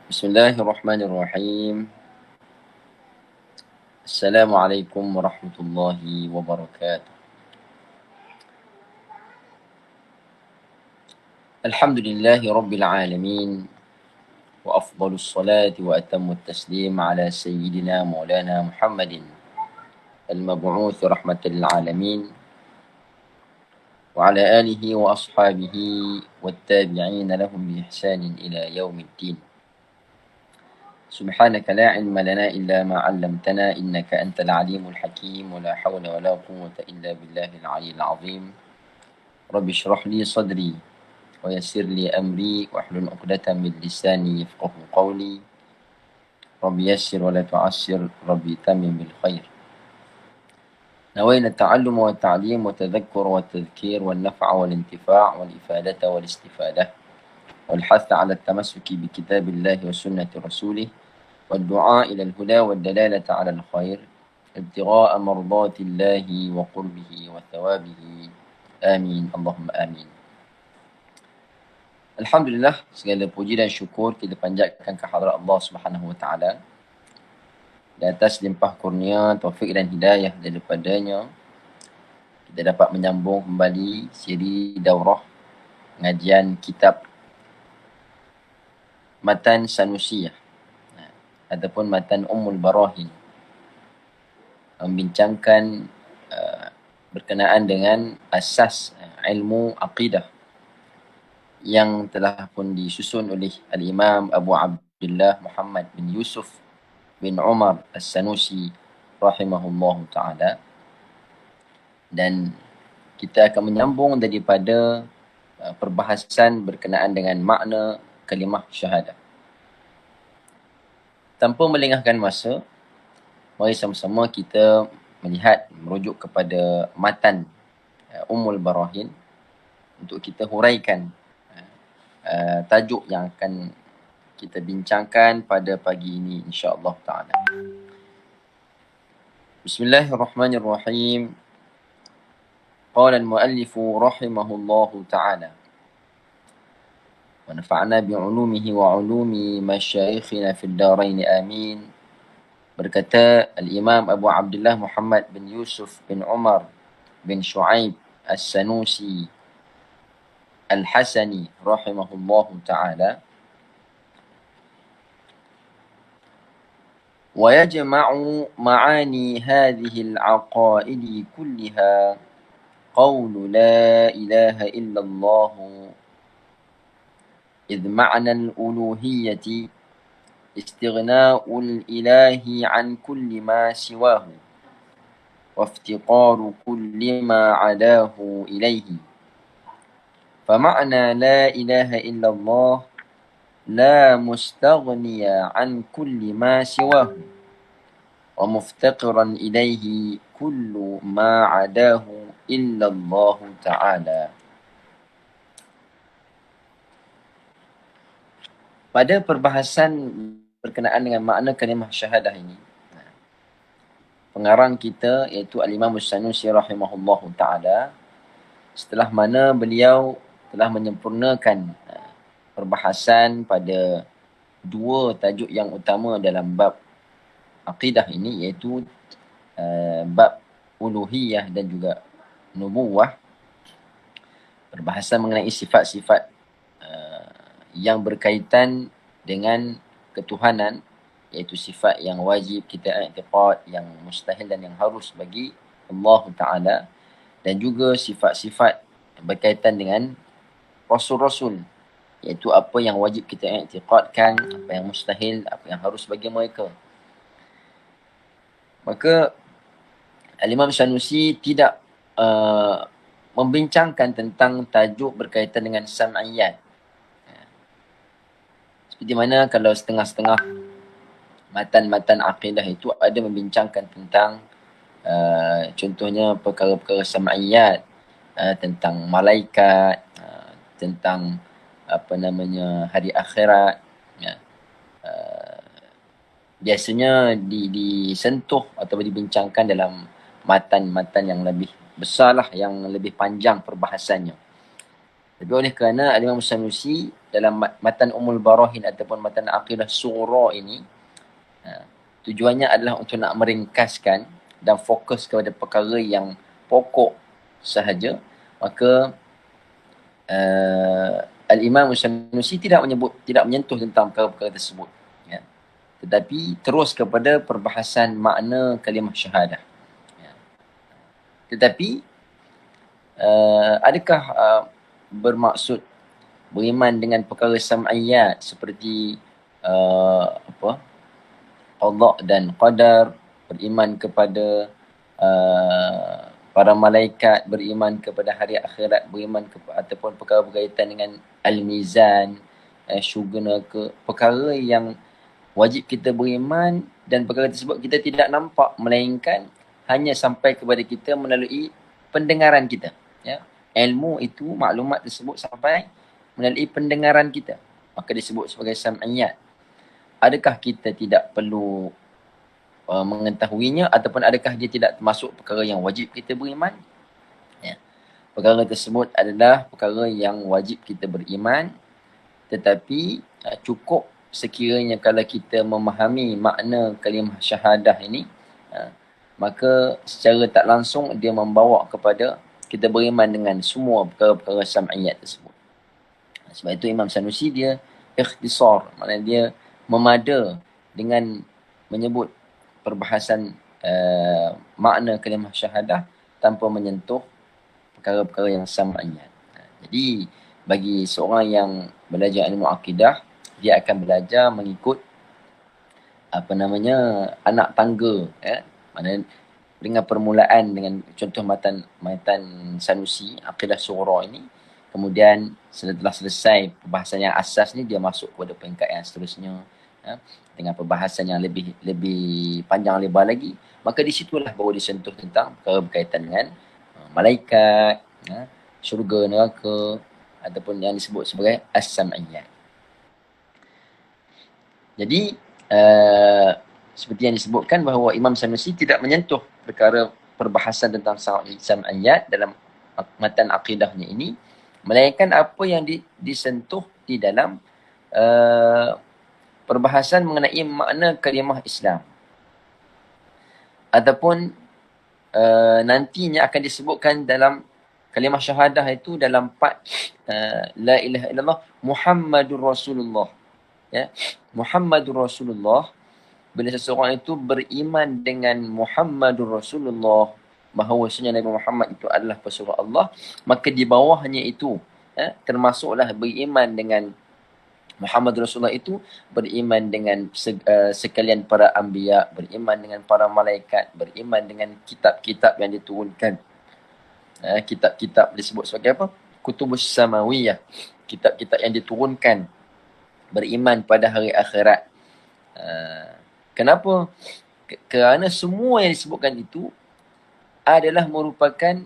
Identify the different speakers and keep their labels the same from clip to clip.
Speaker 1: Bismillahirrahmanirrahim. Assalamualaikum warahmatullahi wabarakatuh. Alhamdulillahi rabbil alamin. Wa afdalus salati wa atammut taslim ala sayyidina maulana Muhammadin al-mab'uth rahmatan lil alamin wa ala alihi wa ashabihi wattabi'in lahum bi ihsanin ila yaumiddin. سبحانك لا علم لنا إلا ما علمتنا إنك أنت العليم الحكيم ولا حول ولا قوة إلا بالله العلي العظيم رب اشرح لي صدري ويسر لي أمري واحلل عقدة من لساني يفقه قولي رب يسر ولا تعسر رب تمم بالخير. نوينا التعلم والتعليم والتذكر والتذكير والنفع والانتفاع والإفادة والاستفادة والحث على التمسك بكتاب الله وسنة رسوله والدعاء إلى الهدى والدلالة على الخير ابتغاء مرضات الله وقربه وثوابه آمين اللهم آمين. Alhamdulillah, segala puji dan syukur kita panjatkan ke hadrat Allah Subhanahu Wa Taala di atas limpah kurnia, taufik dan hidayah daripadanya. Kita dapat menyambung kembali siri daurah pengajian kitab Matan Sanusiyah ataupun Matan Ummul Barahin, membincangkan berkenaan dengan asas ilmu aqidah yang telah pun disusun oleh Al-Imam Abu Abdullah Muhammad bin Yusuf bin Umar As-Sanusi rahimahullahu ta'ala. Dan kita akan menyambung daripada perbahasan berkenaan dengan makna kalimah syahadah. Tanpa melengahkan masa, mari sama-sama kita melihat, merujuk kepada matan Ummul Barahin untuk kita huraikan tajuk yang akan kita bincangkan pada pagi ini insya-Allah taala. Bismillahirrahmanirrahim. Qala al-muallif rahimahullahu taala wa nafa'na bi'ulumihi wa 'ulumi masyayikhina fid darain amin. Berkata Al-Imam Abu Abdullah Muhammad bin Yusuf bin Umar bin Shu'aib As-Sanusi Al-Hasani rahimahullahu ta'ala, wa yajma'u ma'ani hadhihi al-aqaidi kulliha qawlu la ilaha illallah idh ma'na al-uluhiyyati istighna'ul ilahi an kulli ma siwahu wa iftiqaru kulli ma 'adahu ilayhi. فمعنى لا إله إلا الله لا مستغني عن كل ما سواه ومفتقرا إليه كل ما عداه إلا الله تعالى. Pada perbahasan berkenaan dengan makna kalimah syahadah ini, pengarang kita iaitu Al-Imam As-Sanusi rahimahullahu ta'ala, setelah mana beliau telah menyempurnakan perbahasan pada dua tajuk yang utama dalam bab akidah ini, iaitu bab uluhiyah dan juga nubuwah, perbahasan mengenai sifat-sifat yang berkaitan dengan ketuhanan, iaitu sifat yang wajib kita i'tiqad, yang mustahil dan yang harus bagi Allah Ta'ala, dan juga sifat-sifat berkaitan dengan Rasul-Rasul, iaitu apa yang wajib kita i'tiqadkan, apa yang mustahil, apa yang harus bagi mereka. Maka Al-Imam Sanusi tidak membincangkan tentang tajuk berkaitan dengan sam'iyat. Seperti mana kalau setengah-setengah matan-matan aqidah itu ada membincangkan tentang contohnya perkara-perkara sam'iyat, tentang malaikat, tentang hari akhirat, ya. Biasanya disentuh atau dibincangkan dalam matan-matan yang lebih besarlah, yang lebih panjang perbahasannya. Tapi oleh kerana Al-Imam Sanusi dalam matan Ummul Barahin ataupun matan Aqidah Sughra ini, tujuannya adalah untuk nak meringkaskan dan fokus kepada perkara yang pokok sahaja, maka Al-Imam Sanusi tidak menyentuh tentang perkara-perkara tersebut, ya. Tetapi terus kepada perbahasan makna kalimah syahadah, ya. Tetapi adakah bermaksud beriman dengan perkara sam'iyat seperti qada dan qadar, beriman kepada para malaikat, beriman kepada hari akhirat, beriman ataupun perkara berkaitan dengan al-mizan, syurga neraka, perkara yang wajib kita beriman, dan perkara tersebut kita tidak nampak melainkan hanya sampai kepada kita melalui pendengaran kita, ya. Ilmu itu, maklumat tersebut sampai melalui pendengaran kita, maka disebut sebagai sam'iyat. Adakah kita tidak perlu mengetahuinya, ataupun adakah dia tidak termasuk perkara yang wajib kita beriman? Ya. Perkara tersebut adalah perkara yang wajib kita beriman, tetapi cukup sekiranya kalau kita memahami makna kalimah syahadah ini, maka secara tak langsung dia membawa kepada kita beriman dengan semua perkara-perkara sam'iyat tersebut. Sebab itu Imam Sanusi dia ikhtisar, maknanya dia memada dengan menyebut perbahasan makna kalimah syahadah tanpa menyentuh perkara-perkara yang sam'iyat. Jadi bagi seorang yang belajar ilmu akidah, dia akan belajar mengikut anak tangga, ya. Maknanya dengan permulaan dengan contoh matan Sanusi Aqidah Sughra ini, kemudian setelah selesai perbahasan yang asas ni, dia masuk kepada peringkat yang seterusnya, ya, dengan perbahasan yang lebih panjang lebar lagi, maka di situlah baru disentuh tentang perkara berkaitan dengan malaikat, ya, syurga neraka, ataupun yang disebut sebagai as-sam'iyat. Jadi seperti yang disebutkan bahawa Imam Sanusi tidak menyentuh perkara perbahasan tentang sam'iyat dalam matan akidahnya ini, melainkan apa yang disentuh di dalam perbahasan mengenai makna kalimah Islam, ataupun nantinya akan disebutkan dalam kalimah syahadah itu dalam part la ilaha illallah Muhammadur Rasulullah, ya. Muhammadur Rasulullah, bila seseorang itu beriman dengan Muhammadur Rasulullah, bahawasanya Nabi Muhammad itu adalah pesuruh Allah, maka di bawahnya itu, ya, termasuklah beriman dengan Muhammad Rasulullah itu, beriman dengan sekalian para anbiya, beriman dengan para malaikat, beriman dengan kitab-kitab yang diturunkan. Kitab-kitab disebut sebagai apa? Kutubus samawiyah, kitab-kitab yang diturunkan, beriman pada hari akhirat. Kenapa? Kerana semua yang disebutkan itu adalah merupakan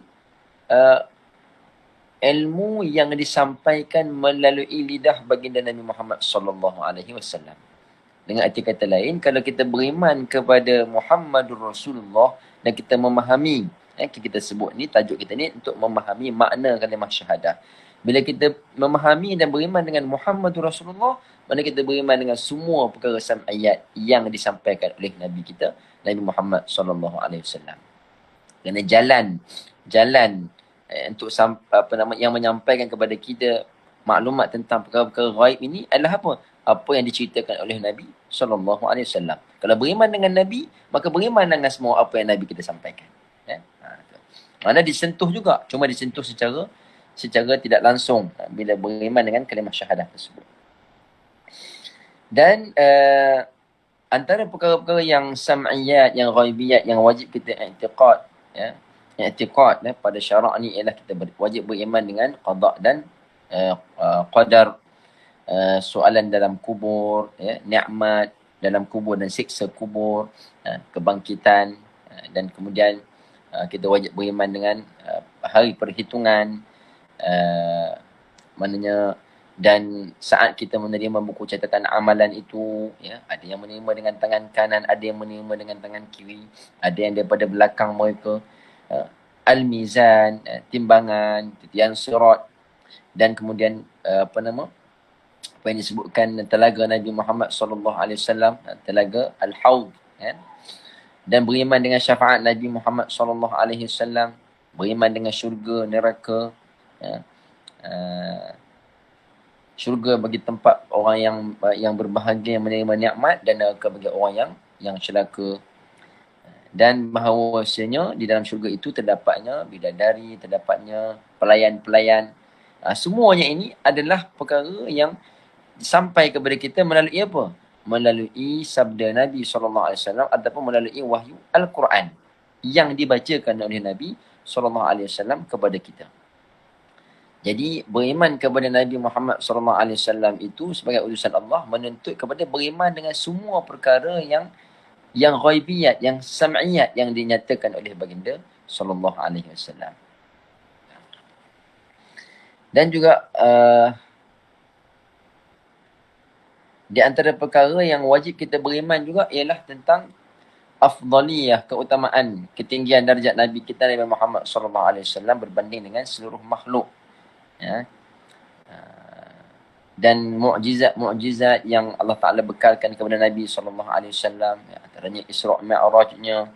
Speaker 1: ilmu yang disampaikan melalui lidah baginda Nabi Muhammad sallallahu alaihi wasallam. Dengan arti kata lain, kalau kita beriman kepada Muhammadur Rasulullah dan kita memahami, kita sebut ni, tajuk kita ni untuk memahami makna kalimah syahadah. Bila kita memahami dan beriman dengan Muhammadur Rasulullah, mana kita beriman dengan semua perkara sam'iyat yang disampaikan oleh Nabi kita, Nabi Muhammad sallallahu alaihi wasallam. Kerana jalan untuk yang menyampaikan kepada kita maklumat tentang perkara-perkara ghaib ini adalah apa? Apa yang diceritakan oleh Nabi sallallahu alaihi wasallam. Kalau beriman dengan Nabi, maka beriman dengan semua apa yang Nabi kita sampaikan. Ya? Mana disentuh juga, cuma disentuh secara tidak langsung bila beriman dengan kalimah syahadah tersebut. Dan antara perkara-perkara yang sam'iyat, yang ghaibiyat, yang wajib kita i'tiqad, ya, i'tiqad pada syarak ni ialah kita wajib beriman dengan qada dan qadar, soalan dalam kubur, ya, nikmat dalam kubur dan siksa kubur, kebangkitan, dan kemudian kita wajib beriman dengan hari perhitungan, maknanya, dan saat kita menerima buku catatan amalan itu, ya, ada yang menerima dengan tangan kanan, ada yang menerima dengan tangan kiri, ada yang daripada belakang mereka. Al-mizan, timbangan, titian sirat, dan kemudian apa yang disebutkan telaga Nabi Muhammad sallallahu alaihi wasallam, telaga Al-Haud, kan? Dan beriman dengan syafaat Nabi Muhammad sallallahu alaihi wasallam, beriman dengan syurga, neraka, ya. Syurga bagi tempat orang yang berbahagia, yang menerima nikmat, dan neraka bagi orang yang celaka. Dan bahawasanya di dalam syurga itu terdapatnya bidadari, terdapatnya pelayan-pelayan. Semuanya ini adalah perkara yang sampai kepada kita melalui apa? Melalui sabda Nabi SAW ataupun melalui wahyu Al-Quran yang dibacakan oleh Nabi SAW kepada kita. Jadi beriman kepada Nabi Muhammad SAW itu sebagai utusan Allah menuntut kepada beriman dengan semua perkara yang ghaibiyat, yang sam'iyat yang dinyatakan oleh baginda sallallahu alaihi wasallam. Dan juga di antara perkara yang wajib kita beriman juga ialah tentang afdaliyah, keutamaan, ketinggian darjat Nabi kita Nabi Muhammad sallallahu alaihi wasallam berbanding dengan seluruh makhluk. Ya. Dan mukjizat yang Allah Taala bekalkan kepada Nabi sallallahu alaihi wasallam, antaranya Isra' Mi'rajnya,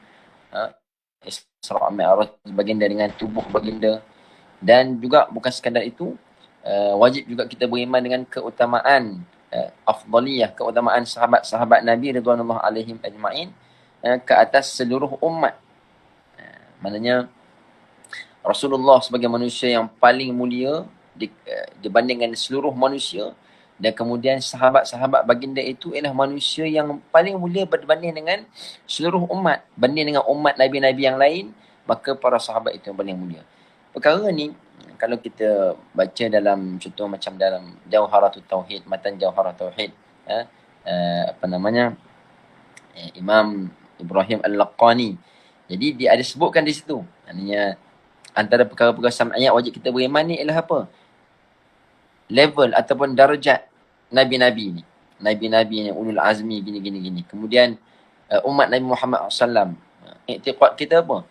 Speaker 1: Isra' Mi'raj baginda dengan tubuh baginda. Dan juga bukan sekadar itu, wajib juga kita beriman dengan keutamaan afdaliyah, keutamaan sahabat-sahabat Nabi radhiyallahu alaihim ajma'in ke atas seluruh umat. Maknanya Rasulullah sebagai manusia yang paling mulia dibandingkan seluruh manusia, dan kemudian sahabat-sahabat baginda itu ialah manusia yang paling mulia berbanding dengan seluruh umat. Banding dengan umat Nabi-Nabi yang lain, maka para sahabat itu yang paling mulia. Perkara ni kalau kita baca dalam contoh macam dalam Jauharatul Tauhid, matan Jauharatul Tauhid, Imam Ibrahim Al-Laqani. Jadi dia ada sebutkan di situ. Maknanya antara perkara-perkara sam'iyat wajib kita beriman ni ialah apa? Level ataupun darjat Nabi-Nabi ni. Nabi-Nabi ni ulul azmi gini. Kemudian umat Nabi Muhammad SAW. Iktiqad kita apa?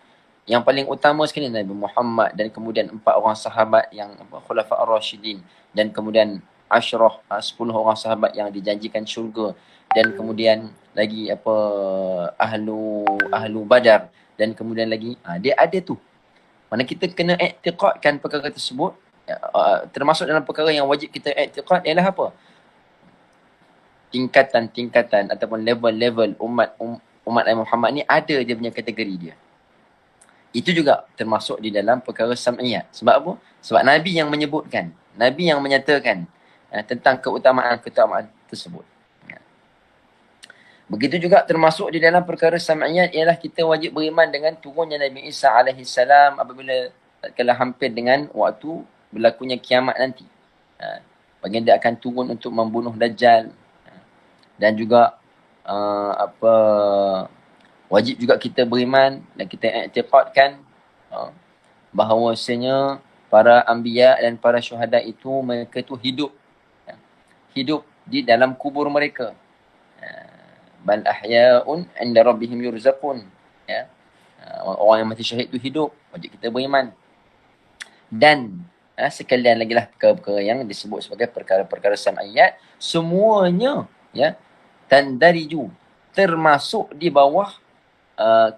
Speaker 1: Yang paling utama sekali Nabi Muhammad, dan kemudian 4 orang sahabat yang Khulafa' ar-Rasyidin, dan kemudian 10 orang sahabat yang dijanjikan syurga, dan kemudian lagi ahlu Badar, dan kemudian lagi dia ada tu. Mana kita kena iktiqadkan perkara tersebut. Termasuk dalam perkara yang wajib kita iktiqad ialah apa? Tingkatan ataupun level umat Nabi Muhammad ni ada dia punya kategori dia. Itu juga termasuk di dalam perkara sam'iyat. Sebab apa? Sebab Nabi yang menyebutkan, Nabi yang menyatakan tentang keutamaan tersebut. Begitu juga termasuk di dalam perkara sam'iyat ialah kita wajib beriman dengan turunnya Nabi Isa AS apabila kalau hampir dengan waktu berlakunya kiamat nanti. Baginda akan turun untuk membunuh Dajjal. Dan juga wajib juga kita beriman dan kita i'tiqadkan bahawasanya para anbiya dan para syuhada itu mereka itu hidup di dalam kubur mereka. Bal ahya'un 'inda rabbihim yurzaqun. Ya. Orang yang mati syahid itu hidup, wajib kita beriman. Dan sekalian lagi lah perkara-perkara yang disebut sebagai perkara-perkara sam'iyat, semuanya tandariju, termasuk di bawah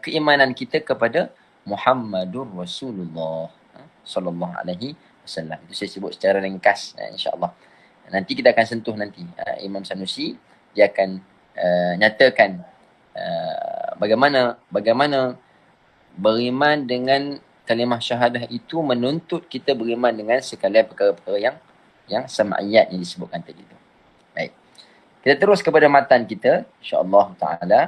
Speaker 1: keimanan kita kepada Muhammadur Rasulullah sallallahu alaihi wasallam. Itu saya sebut secara ringkas, insya-Allah. Nanti kita akan sentuh nanti. Imam Sanusi dia akan nyatakan bagaimana beriman dengan kalimah syahadah itu menuntut kita beriman dengan sekalian perkara-perkara yang sam'iyat yang disebutkan tadi itu. Baik. Kita terus kepada matan kita insya-Allah taala.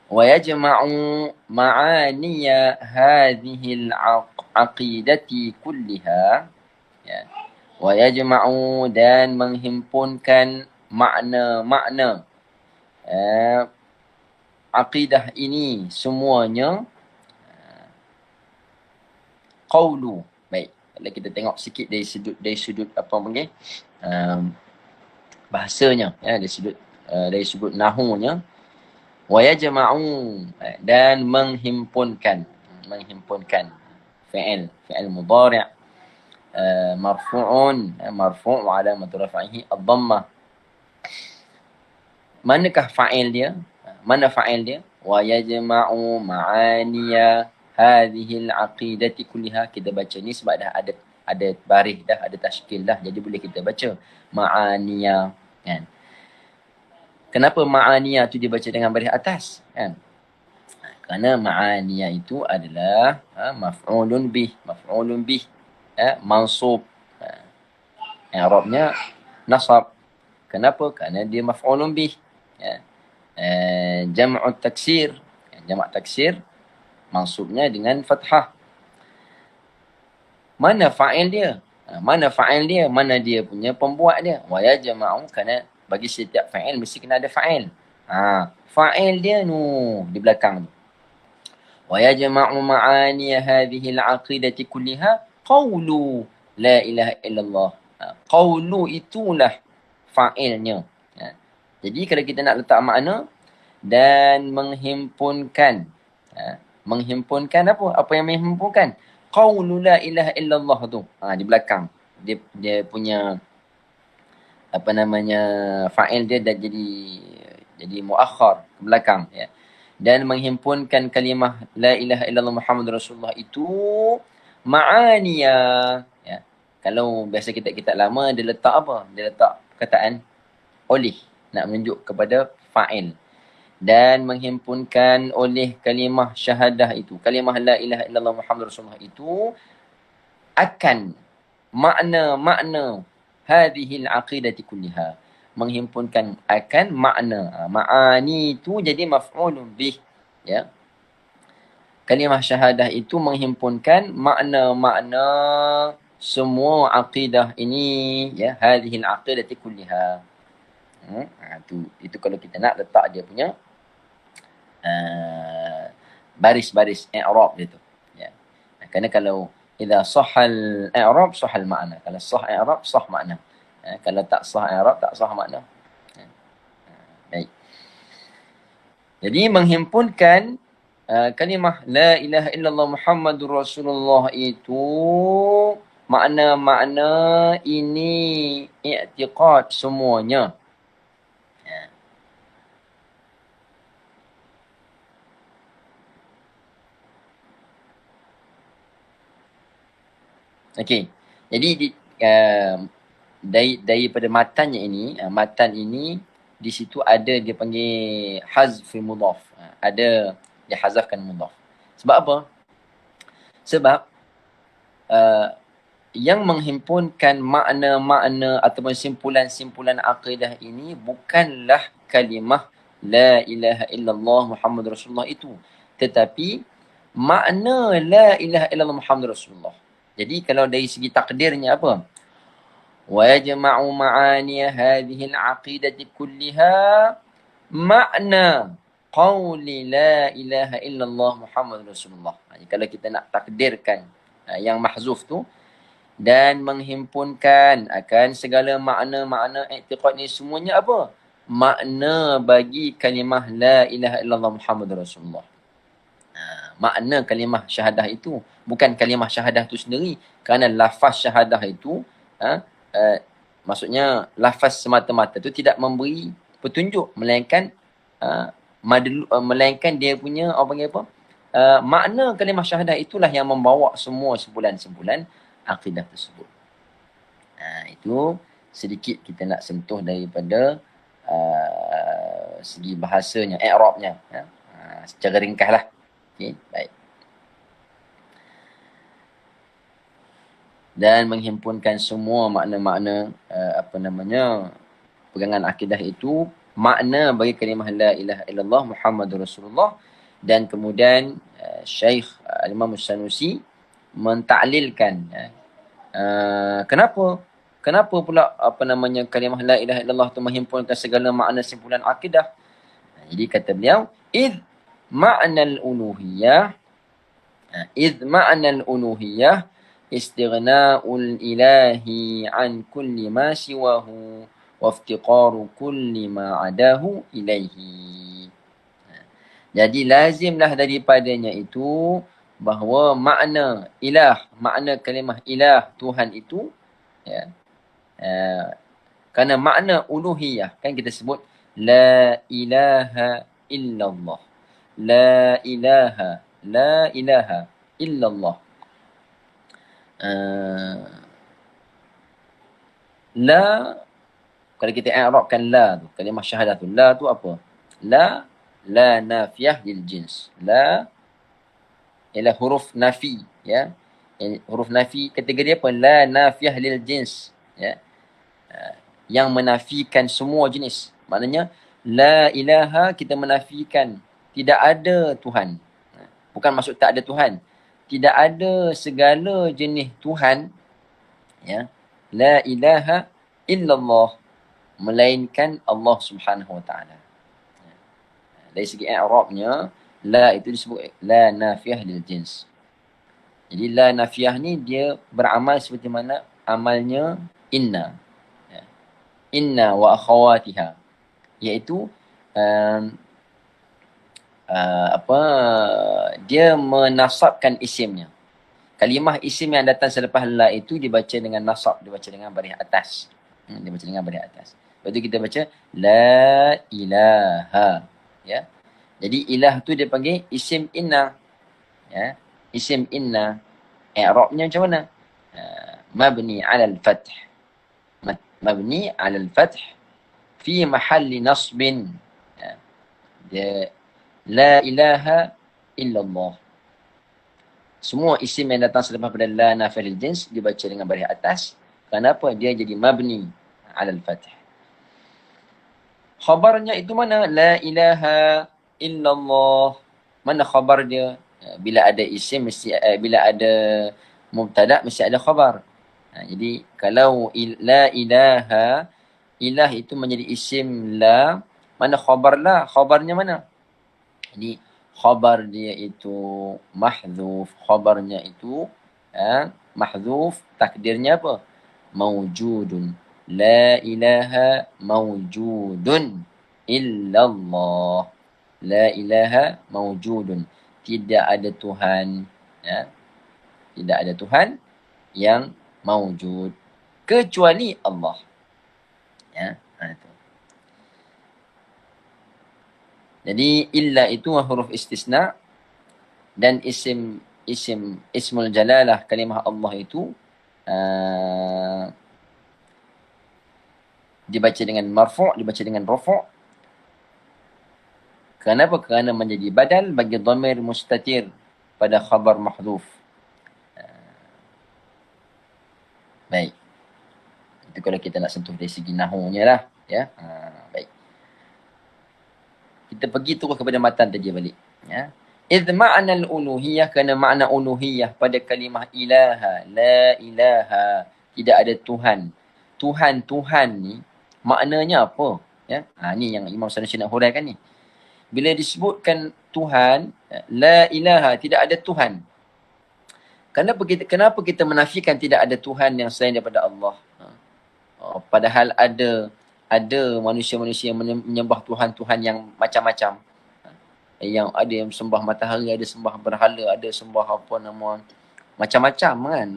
Speaker 1: Wa yajma'u ma'aniya hadhihi al-aqidati kulliha. Ya. Wa yajma'u, dan menghimpunkan makna-makna akidah ini semuanya. Qawlu. Baik, kalau kita tengok sikit dari sudut apa panggil bahasanya, dari sudut nahunya. Wa yajma'u, dan menghimpunkan fi'il mudhari', marfu' wa alamatu raf'ihi ad-dhammah. Manakah fa'il dia? Mana fa'il dia? Wa yajma'u ma'aniya hadhihi al-aqidati kulliha. Kita baca ni sebab dah ada baris dah, ada tashkil dah. Jadi boleh kita baca ma'aniya, kan? Kenapa ma'aniya tu dibaca dengan baris atas, kan? Kerana ma'aniya itu adalah maf'ulun bih, mansub. I'rabnya nasab. Kenapa? Kerana dia maf'ulun bih. Jam'ut taksir. Jamak taksir mansubnya dengan fathah. Mana fa'il dia? Mana dia punya pembuat dia? Wa yajma'u, kerana bagi setiap fa'il mesti kena ada fa'il. Fa'il dia di belakang tu. Wa yajma'u ma'ani hadhihi al-'aqidati kulliha qawlu la ilaha illallah. Qawlu itulah fa'ilnya. Jadi kalau kita nak letak makna dan menghimpunkan. Menghimpunkan apa? Apa yang menghimpunkan? Qawlu la ilaha illallah tu. Di belakang. Dia punya fa'il dia dah jadi muakhar ke belakang, ya. Dan menghimpunkan kalimah la ilaha illallah Muhammadur Rasulullah itu ma'aniya, ya. Kalau biasa kitab-kitab lama dia letak apa? Dia letak perkataan oleh, nak menunjuk kepada fa'il. Dan menghimpunkan oleh kalimah syahadah itu, kalimah la ilaha illallah Muhammadur Rasulullah itu akan makna hadhil aqidati kulliha, menghimpunkan akan makna. Ma'ani itu jadi maf'ulun bih, ya. Kalimah syahadah itu menghimpunkan makna-makna semua akidah ini, ya, hadhil aqidati kulliha. Itu kalau kita nak letak dia punya baris-baris i'rab dia tu, ya. Kerana kalau idza sahal i'rab sahal makna, kalau sah i'rab sah makna. Kalau tak sah i'rab tak sah makna. Baik. Jadi menghimpunkan kalimah la ilaha illallah Muhammadur Rasulullah itu makna-makna ini i'tiqad semuanya. Okey. Jadi daripada matan ini di situ ada dia panggil hazfi mudhaf. Ada dia hazafkan mudhaf. Sebab apa? Sebab yang menghimpunkan makna-makna ataupun simpulan-simpulan akidah ini bukanlah kalimah la ilaha illallah Muhammadur Rasulullah itu, tetapi makna la ilaha illallah Muhammadur Rasulullah. Jadi kalau dari segi takdirnya apa? Wa yajma'u ma'ani hadhihi al-'aqidati kulliha makna qawli la ilaha illallah Muhammadur Rasulullah. Jadi kalau kita nak takdirkan yang mahzuf tu, dan menghimpunkan akan segala makna-makna i'tiqad ni semuanya apa? Makna bagi kalimah la ilaha illallah Muhammadur Rasulullah. Makna kalimah syahadah itu bukan kalimah syahadah itu sendiri, kerana lafaz syahadah itu maksudnya lafaz semata-mata itu tidak memberi petunjuk, melainkan melainkan dia punya makna kalimah syahadah itulah yang membawa semua simpulan-simpulan akidah tersebut. Itu sedikit kita nak sentuh daripada segi bahasanya, i'rabnya, secara ringkaslah. Okey, baik. Dan menghimpunkan semua makna-makna pegangan akidah itu, makna bagi kalimah la ilaha illallah Muhammadur Rasulullah. Dan kemudian Syekh Al-Imam As-Sanusi mentaklilkan kenapa pula kalimah la ilaha illallah tu menghimpunkan segala makna simpulan akidah. Jadi kata beliau, id ma'nal uluhiyah istighna'ul ilahi an kulli ma siwahu wa iftiqaru kulli ma adahu ilaihi. Jadi lazimlah daripadanya itu bahawa makna ilah, makna kalimah ilah Tuhan itu, ya, kerana makna uluhiyah kan kita sebut la ilaha illallah, la ilaha, la ilaha illallah. La, kalau kita i'rabkan la tu, kalimah syahadah tu, la tu apa? La nafiyah lil jins. La ialah huruf nafi, ya. Huruf nafi kategori apa? La nafiyah lil jins, ya. Yang menafikan semua jenis. Maknanya la ilaha, kita menafikan tidak ada Tuhan. Bukan maksud tak ada Tuhan. Tidak ada segala jenis Tuhan, ya. La ilaha illallah, melainkan Allah Subhanahu wa taala. Dari segi i'rabnya, la itu disebut la nafiyah lil jins. Jadi la nafiyah ni dia beramal seperti mana amalnya inna. Inna wa akhawatiha, iaitu dia menasabkan isimnya. Kalimah isim yang datang selepas la itu dibaca dengan nasab, dibaca dengan baris atas. Dibaca dengan baris atas. Lepas tu kita baca la ilaha, ya. Jadi ilah tu dia panggil isim inna, ya. Isim inna i'rabnya macam mana? Mabni 'ala al-fath. Mabni 'ala al-fath fi mahalli nasbin. Dia la ilaha illallah. Semua isim yang datang selepas pada la nafiyah lil jins dibaca dengan baris atas. Kenapa? Dia jadi mabni 'ala al-fath. Khabarnya itu mana? La ilaha illallah. Mana khabar dia? Bila ada isim mesti bila ada mubtada mesti ada khabar. Jadi kalau la ilaha, ilah itu menjadi isim la, mana khabar la? Khabarnya mana? Jadi khabar dia itu mahdzuf, khabarnya itu mahdzuf, takdirnya apa? Mawjudun. La ilaha mawjudun illallah. La ilaha mawjudun. Tidak ada Tuhan, ya. Tidak ada Tuhan yang mawjud kecuali Allah. Ya, itu. Jadi illa itu huruf istisna, dan ismul jalalah kalimah Allah itu dibaca dengan marfu', dibaca dengan rafu'. Kenapa? Kerana menjadi badal bagi dhamir mustatir pada khabar mahdhuf. Baik. Itu kalau kita nak sentuh dari segi nahwunya lah, ya. Baik. Kita pergi terus kepada matan tadi balik, ya. Idh ma'na al-uluhiyah, kerana makna uluhiyah pada kalimah ilaha, la ilaha, tidak ada Tuhan. Tuhan ni maknanya apa? Ya. Ni yang Imam Sanusi nak huraikan ni. Bila disebutkan Tuhan, la ilaha, tidak ada Tuhan. Kenapa kita menafikan tidak ada Tuhan yang selain daripada Allah? Padahal ada manusia-manusia yang menyembah Tuhan-Tuhan yang macam-macam. Yang ada yang sembah matahari, ada sembah berhala, ada sembah apa nama, macam-macam kan.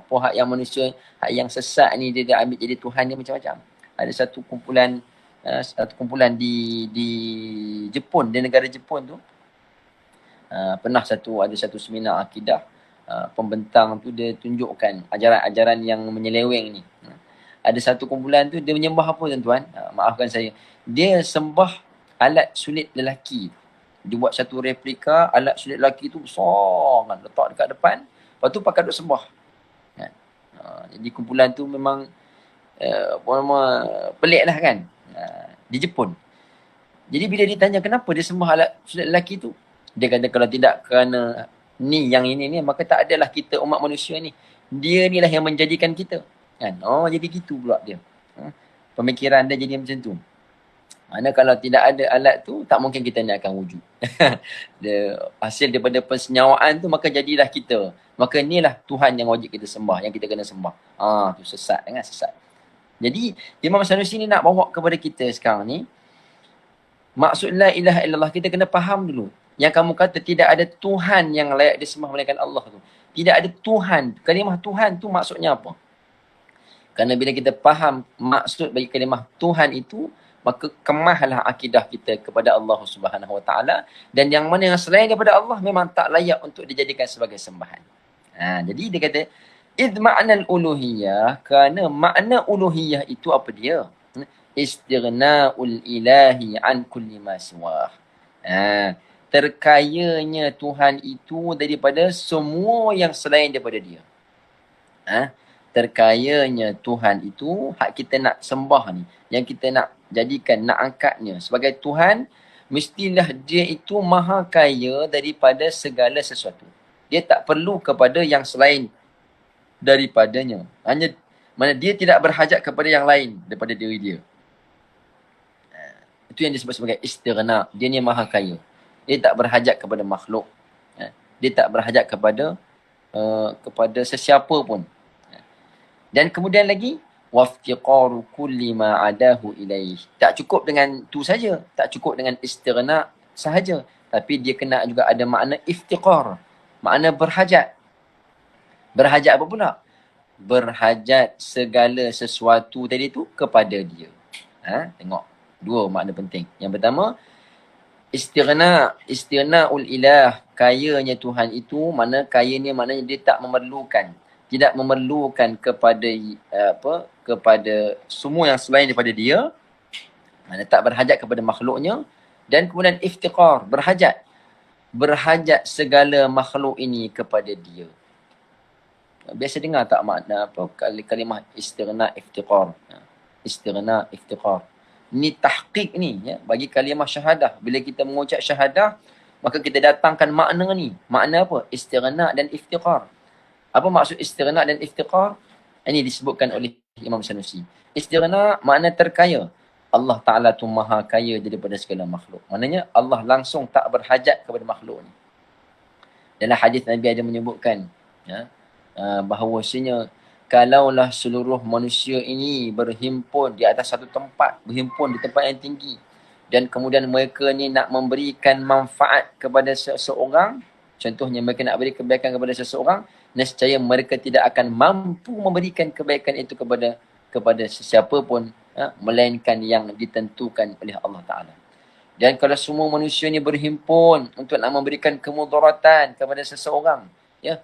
Speaker 1: Apa hak yang manusia, hak yang sesat ni dia ambil jadi Tuhan dia macam-macam. Ada satu kumpulan di Jepun, di negara Jepun tu. Pernah ada satu seminar akidah, pembentang tu dia tunjukkan ajaran-ajaran yang menyeleweng ni. Ada satu kumpulan tu dia menyembah apa tuan-tuan? Maafkan saya. Dia sembah alat sulit lelaki. Dia buat satu replika alat sulit lelaki tu besar kan, letak dekat depan. Lepas tu pakai duk sembah. Kan? Jadi kumpulan tu memang pelik lah kan. Di Jepun. Jadi bila ditanya kenapa dia sembah alat sulit lelaki tu, dia kata kalau tidak kerana yang ini maka tak adalah kita umat manusia ni. Dia ni lah yang menjadikan kita. Kan? Jadi gitu pula dia. Pemikiran dia jadi macam tu. Mana kalau tidak ada alat tu, tak mungkin kita ni akan wujud. Hasil daripada persenyawaan tu, maka jadilah kita. Maka inilah Tuhan yang wajib kita sembah, yang kita kena sembah. Tu sesat, kan? Sesat. Jadi Imam Sanusi ni nak bawa kepada kita sekarang ni, maksud la ilaha illallah kita kena faham dulu. Yang kamu kata tidak ada Tuhan yang layak disembah melainkan Allah tu. Tidak ada Tuhan. Kalimah Tuhan tu maksudnya apa? Kerana bila kita faham maksud bagi kalimah Tuhan itu, maka kemahlah akidah kita kepada Allah Subhanahu Wa Taala, dan yang mana yang selain daripada Allah memang tak layak untuk dijadikan sebagai sembahan. Jadi dia kata id ma'nal uluhiyah, kerana makna uluhiyah itu apa dia? Istighna'ul ilahi an kulli ma siwah. Terkayanya Tuhan itu daripada semua yang selain daripada dia. Terkayanya Tuhan itu, hak kita nak sembah ni, yang kita nak jadikan, nak angkatnya sebagai Tuhan, mestilah dia itu maha kaya daripada segala sesuatu. Dia tak perlu kepada yang selain daripadanya. Hanya mana dia tidak berhajat kepada yang lain daripada diri dia. Itu yang disebut sebagai istighna. Dia ni maha kaya. Dia tak berhajat kepada makhluk. Dia tak berhajat kepada sesiapa pun. Dan kemudian lagi, waftiqaru kulli ma adahu ilaih. Tak cukup dengan tu saja. Tak cukup dengan istighna sahaja. Tapi dia kena juga ada makna iftiqar. Makna berhajat. Berhajat apa pula? Berhajat segala sesuatu tadi tu kepada dia. Tengok. Dua makna penting. Yang pertama, istighna'ul ilah. Kayanya Tuhan itu, mana kayanya maknanya dia tak memerlukan. Tidak memerlukan kepada kepada semua yang selain daripada dia. Mana tak berhajat kepada makhluknya. Dan kemudian iftiqar, berhajat. Berhajat segala makhluk ini kepada dia. Biasa dengar tak makna kalimah istighna iftiqar. Istighna iftiqar. Ni tahqiq ni ya, bagi kalimah syahadah. Bila kita mengucap syahadah, maka kita datangkan makna ni. Makna apa? Istighna dan iftiqar. Apa maksud istighna dan iftiqar? Ini disebutkan oleh Imam Sanusi. Istighna makna terkaya. Allah Ta'ala tu maha kaya daripada segala makhluk. Maknanya Allah langsung tak berhajat kepada makhluk ni. Dalam hadis Nabi ada menyebutkan bahawasanya kalaulah seluruh manusia ini berhimpun di atas satu tempat, berhimpun di tempat yang tinggi, dan kemudian mereka ni nak memberikan manfaat kepada seseorang, contohnya mereka nak beri kebaikan kepada seseorang, nescaya mereka tidak akan mampu memberikan kebaikan itu kepada sesiapa pun, melainkan yang ditentukan oleh Allah Ta'ala. Dan kalau semua manusia ni berhimpun untuk nak memberikan kemudaratan kepada seseorang,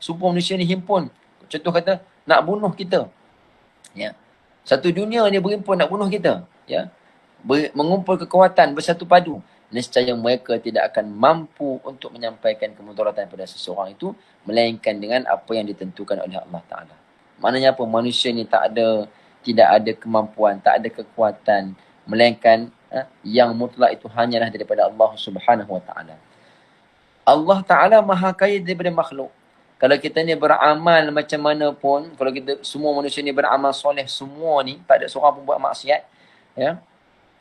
Speaker 1: semua manusia ni himpun, contoh kata nak bunuh kita, satu dunia ni berhimpun nak bunuh kita, mengumpul kekuatan, bersatu padu, nescaya mereka tidak akan mampu untuk menyampaikan kemudaratan pada seseorang itu, melainkan dengan apa yang ditentukan oleh Allah Ta'ala. Maknanya apa? Manusia ni tidak ada kemampuan, tak ada kekuatan, melainkan yang mutlak itu hanyalah daripada Allah Subhanahu Wa Ta'ala. Allah Ta'ala maha kaya daripada makhluk. Kalau kita ni beramal macam mana pun, kalau kita semua manusia ni beramal soleh semua ni, tak ada seorang pun buat maksiat,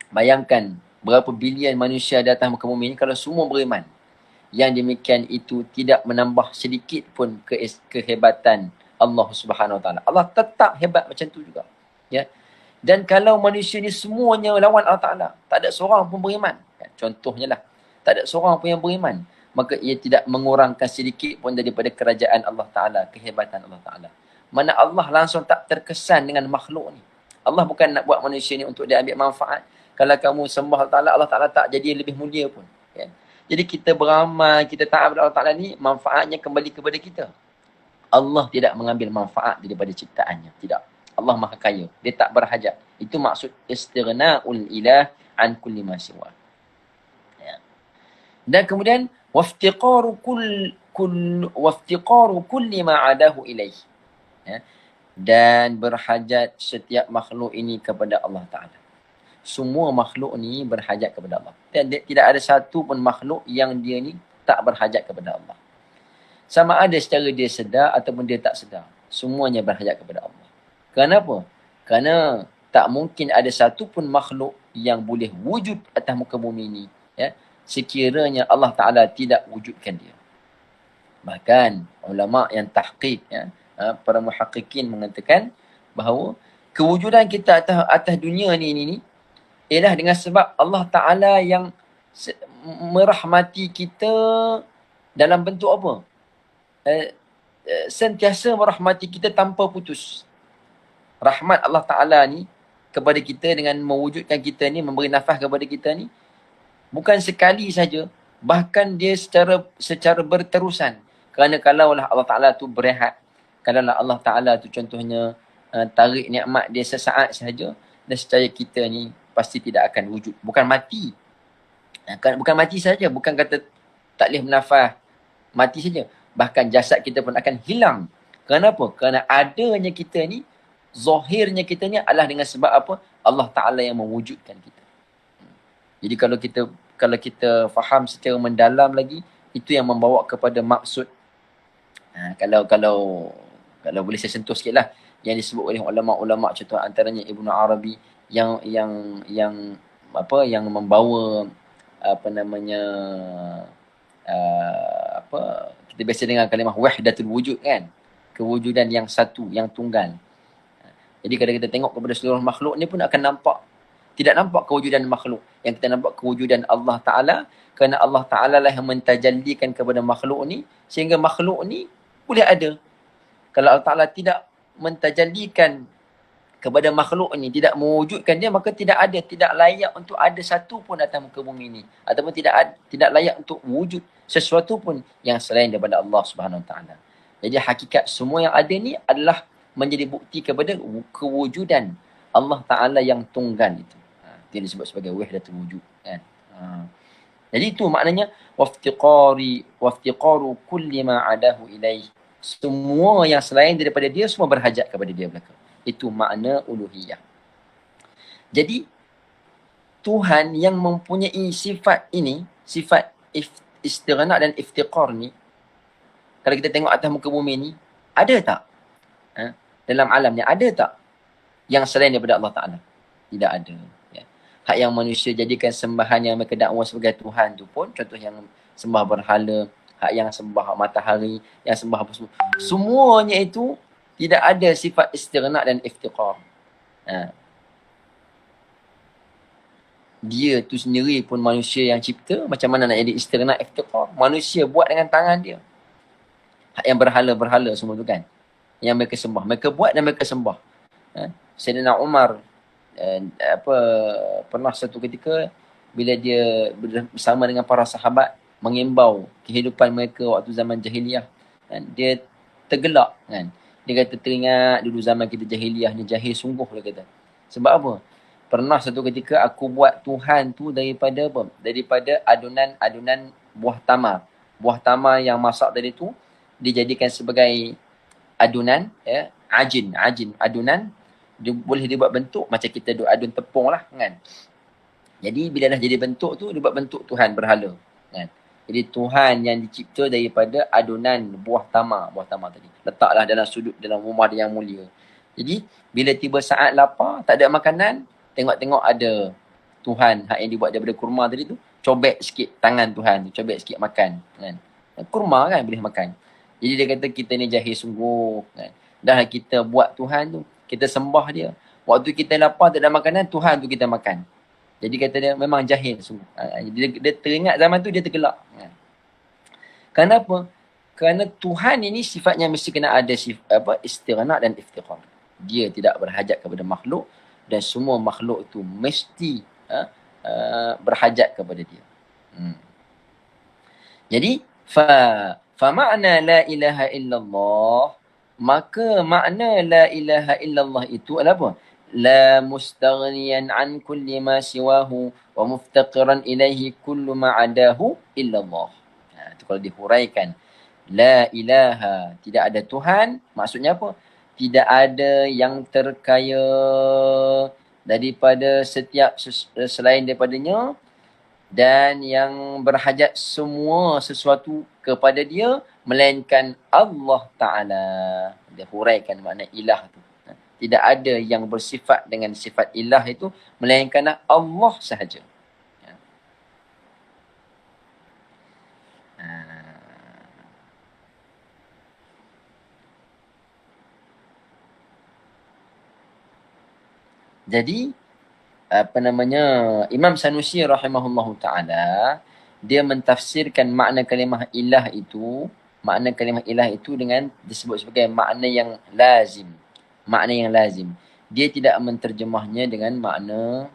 Speaker 1: bayangkan berapa bilion manusia di atas muka bumi ni kalau semua beriman. Yang demikian itu tidak menambah sedikit pun kehebatan Allah Subhanahu Wa Ta'ala. Allah tetap hebat macam tu juga. Dan kalau manusia ni semuanya lawan Allah Ta'ala, tak ada seorang pun beriman, contohnya lah, tak ada seorang pun yang beriman, maka ia tidak mengurangkan sedikit pun daripada kerajaan Allah Ta'ala, kehebatan Allah Ta'ala. Mana Allah langsung tak terkesan dengan makhluk ni. Allah bukan nak buat manusia ni untuk dia ambil manfaat. Kalau kamu sembah Allah Ta'ala tak jadi lebih mulia pun. Jadi kita beramal, kita taat kepada Allah Ta'ala ni, manfaatnya kembali kepada kita. Allah tidak mengambil manfaat daripada ciptaannya. Tidak. Allah maha kaya. Dia tak berhajat. Itu maksud istighna'ul ilah an kulli ma siwa. Dan kemudian waftiqaru kulli ma adahu ilaih. Dan berhajat setiap makhluk ini kepada Allah Ta'ala. Semua makhluk ni berhajat kepada Allah. Dan tidak ada satu pun makhluk yang dia ni tak berhajat kepada Allah. Sama ada secara dia sedar ataupun dia tak sedar. Semuanya berhajat kepada Allah. Kenapa? Kerana tak mungkin ada satu pun makhluk yang boleh wujud atas muka bumi ni, sekiranya Allah Ta'ala tidak wujudkan dia. Bahkan ulama yang tahqiq, para muhaqqiqin mengatakan bahawa kewujudan kita atas dunia ni ialah dengan sebab Allah Ta'ala yang merahmati kita dalam bentuk apa? Sentiasa merahmati kita tanpa putus. Rahmat Allah Ta'ala ni kepada kita dengan mewujudkan kita ni, memberi nafas kepada kita ni, bukan sekali saja, bahkan dia secara berterusan. Kerana kalaulah Allah Ta'ala tu berehat, kalaulah Allah Ta'ala tu contohnya tarik nikmat dia sesaat sahaja, nescaya kita ni pasti tidak akan wujud. Bukan mati. Bukan mati saja, bukan kata tak boleh bernafas, mati saja. Bahkan jasad kita pun akan hilang. Kenapa? Kerana adanya kita ni, zahirnya kita ni adalah dengan sebab apa? Allah Ta'ala yang mewujudkan kita. Jadi kalau kita faham secara mendalam lagi, itu yang membawa kepada maksud. Kalau boleh saya sentuh sikitlah yang disebut oleh ulama-ulama, contoh antaranya Ibnu Arabi yang membawa kita biasa dengar kalimah wahdatul wujud kan, kewujudan yang satu, yang tunggal. Jadi kalau kita tengok kepada seluruh makhluk ni pun akan nampak, tidak nampak kewujudan makhluk, yang kita nampak kewujudan Allah Ta'ala, kerana Allah Ta'ala lah yang mentajallikan kepada makhluk ni, sehingga makhluk ni boleh ada. Kalau Allah Ta'ala tidak mentajallikan kepada makhluk ni, tidak mewujudkan dia, maka tidak layak untuk ada satu pun atas muka bumi ni, ataupun tidak layak untuk wujud sesuatu pun yang selain daripada Allah Subhanahu Wa Ta'ala. Jadi hakikat semua yang ada ni adalah menjadi bukti kepada kewujudan Allah Ta'ala yang tunggal itu. Itu yang disebut sebagai wahdatul wujud kan. Jadi itu maknanya waftiqaru kulli ma adahu ilaih. Semua yang selain daripada dia semua berhajat kepada dia belaka. Itu makna uluhiyah. Jadi Tuhan yang mempunyai sifat ini, sifat istighna dan iftiqar ni, kalau kita tengok atas muka bumi ni, ada tak? Dalam alam ni ada tak yang selain daripada Allah Ta'ala? Tidak ada. Ya. Hak yang manusia jadikan sembahan yang mereka dakwa sebagai Tuhan tu pun, contoh yang sembah berhala, hak yang sembah matahari, yang sembah apa semua, semuanya itu tidak ada sifat istighna dan iftiqar. Dia tu sendiri pun manusia yang cipta, macam mana nak jadi istighna iftiqar? Manusia buat dengan tangan dia. Hak yang berhala-berhala semua tu kan, yang mereka sembah, mereka buat dan mereka sembah. Sayyidina Umar pernah satu ketika bila dia bersama dengan para sahabat mengimbau kehidupan mereka waktu zaman jahiliyah, kan, dia tergelak kan. Dia kata teringat dulu zaman kita jahiliyah ni, jahil sungguh dia kata. Sebab apa? Pernah satu ketika aku buat Tuhan tu daripada apa? Daripada adunan buah tamar. Buah tamar yang masak tadi tu dijadikan sebagai adunan, ya, ajin, adunan, dia boleh dibuat bentuk macam kita adun tepung lah kan. Jadi bila dah jadi bentuk tu, dia buat bentuk Tuhan berhala kan. Jadi Tuhan yang dicipta daripada adunan buah tamar tadi, letaklah dalam sudut dalam rumah dia yang mulia. Jadi bila tiba saat lapar, tak ada makanan, tengok-tengok ada Tuhan hak yang dibuat daripada kurma tadi tu, cobek sikit tangan Tuhan tu, cobek sikit makan kan. Kurma kan boleh makan. Jadi dia kata kita ni jahil sungguh kan. Dah kita buat Tuhan tu, kita sembah dia. Waktu kita lapar tak ada makanan, Tuhan tu kita makan. Jadi kata dia memang jahil sungguh. Dia teringat zaman tu, dia tergelak. Kenapa? Kerana Tuhan ini sifatnya mesti kena ada istighna dan iftiqar. Dia tidak berhajat kepada makhluk, dan semua makhluk itu mesti berhajat kepada dia. Jadi Fama'na la ilaha illallah, maka makna la ilaha illallah itu adalah apa? La mustaghniyan an kulli ma siwahu wa muftaqiran ilaihi kullu ma adahu illallah. Itu kalau dihuraikan. La ilaha, tidak ada Tuhan, maksudnya apa? Tidak ada yang terkaya daripada setiap selain daripadanya, dan yang berhajat semua sesuatu kepada dia melainkan Allah Ta'ala. Dia huraikan makna ilah tu. Tidak ada yang bersifat dengan sifat ilah itu melainkan Allah sahaja. Jadi Imam Sanusi rahimahullahu ta'ala, dia mentafsirkan makna kalimah ilah itu, dengan disebut sebagai makna yang lazim. Makna yang lazim. Dia tidak menterjemahnya dengan makna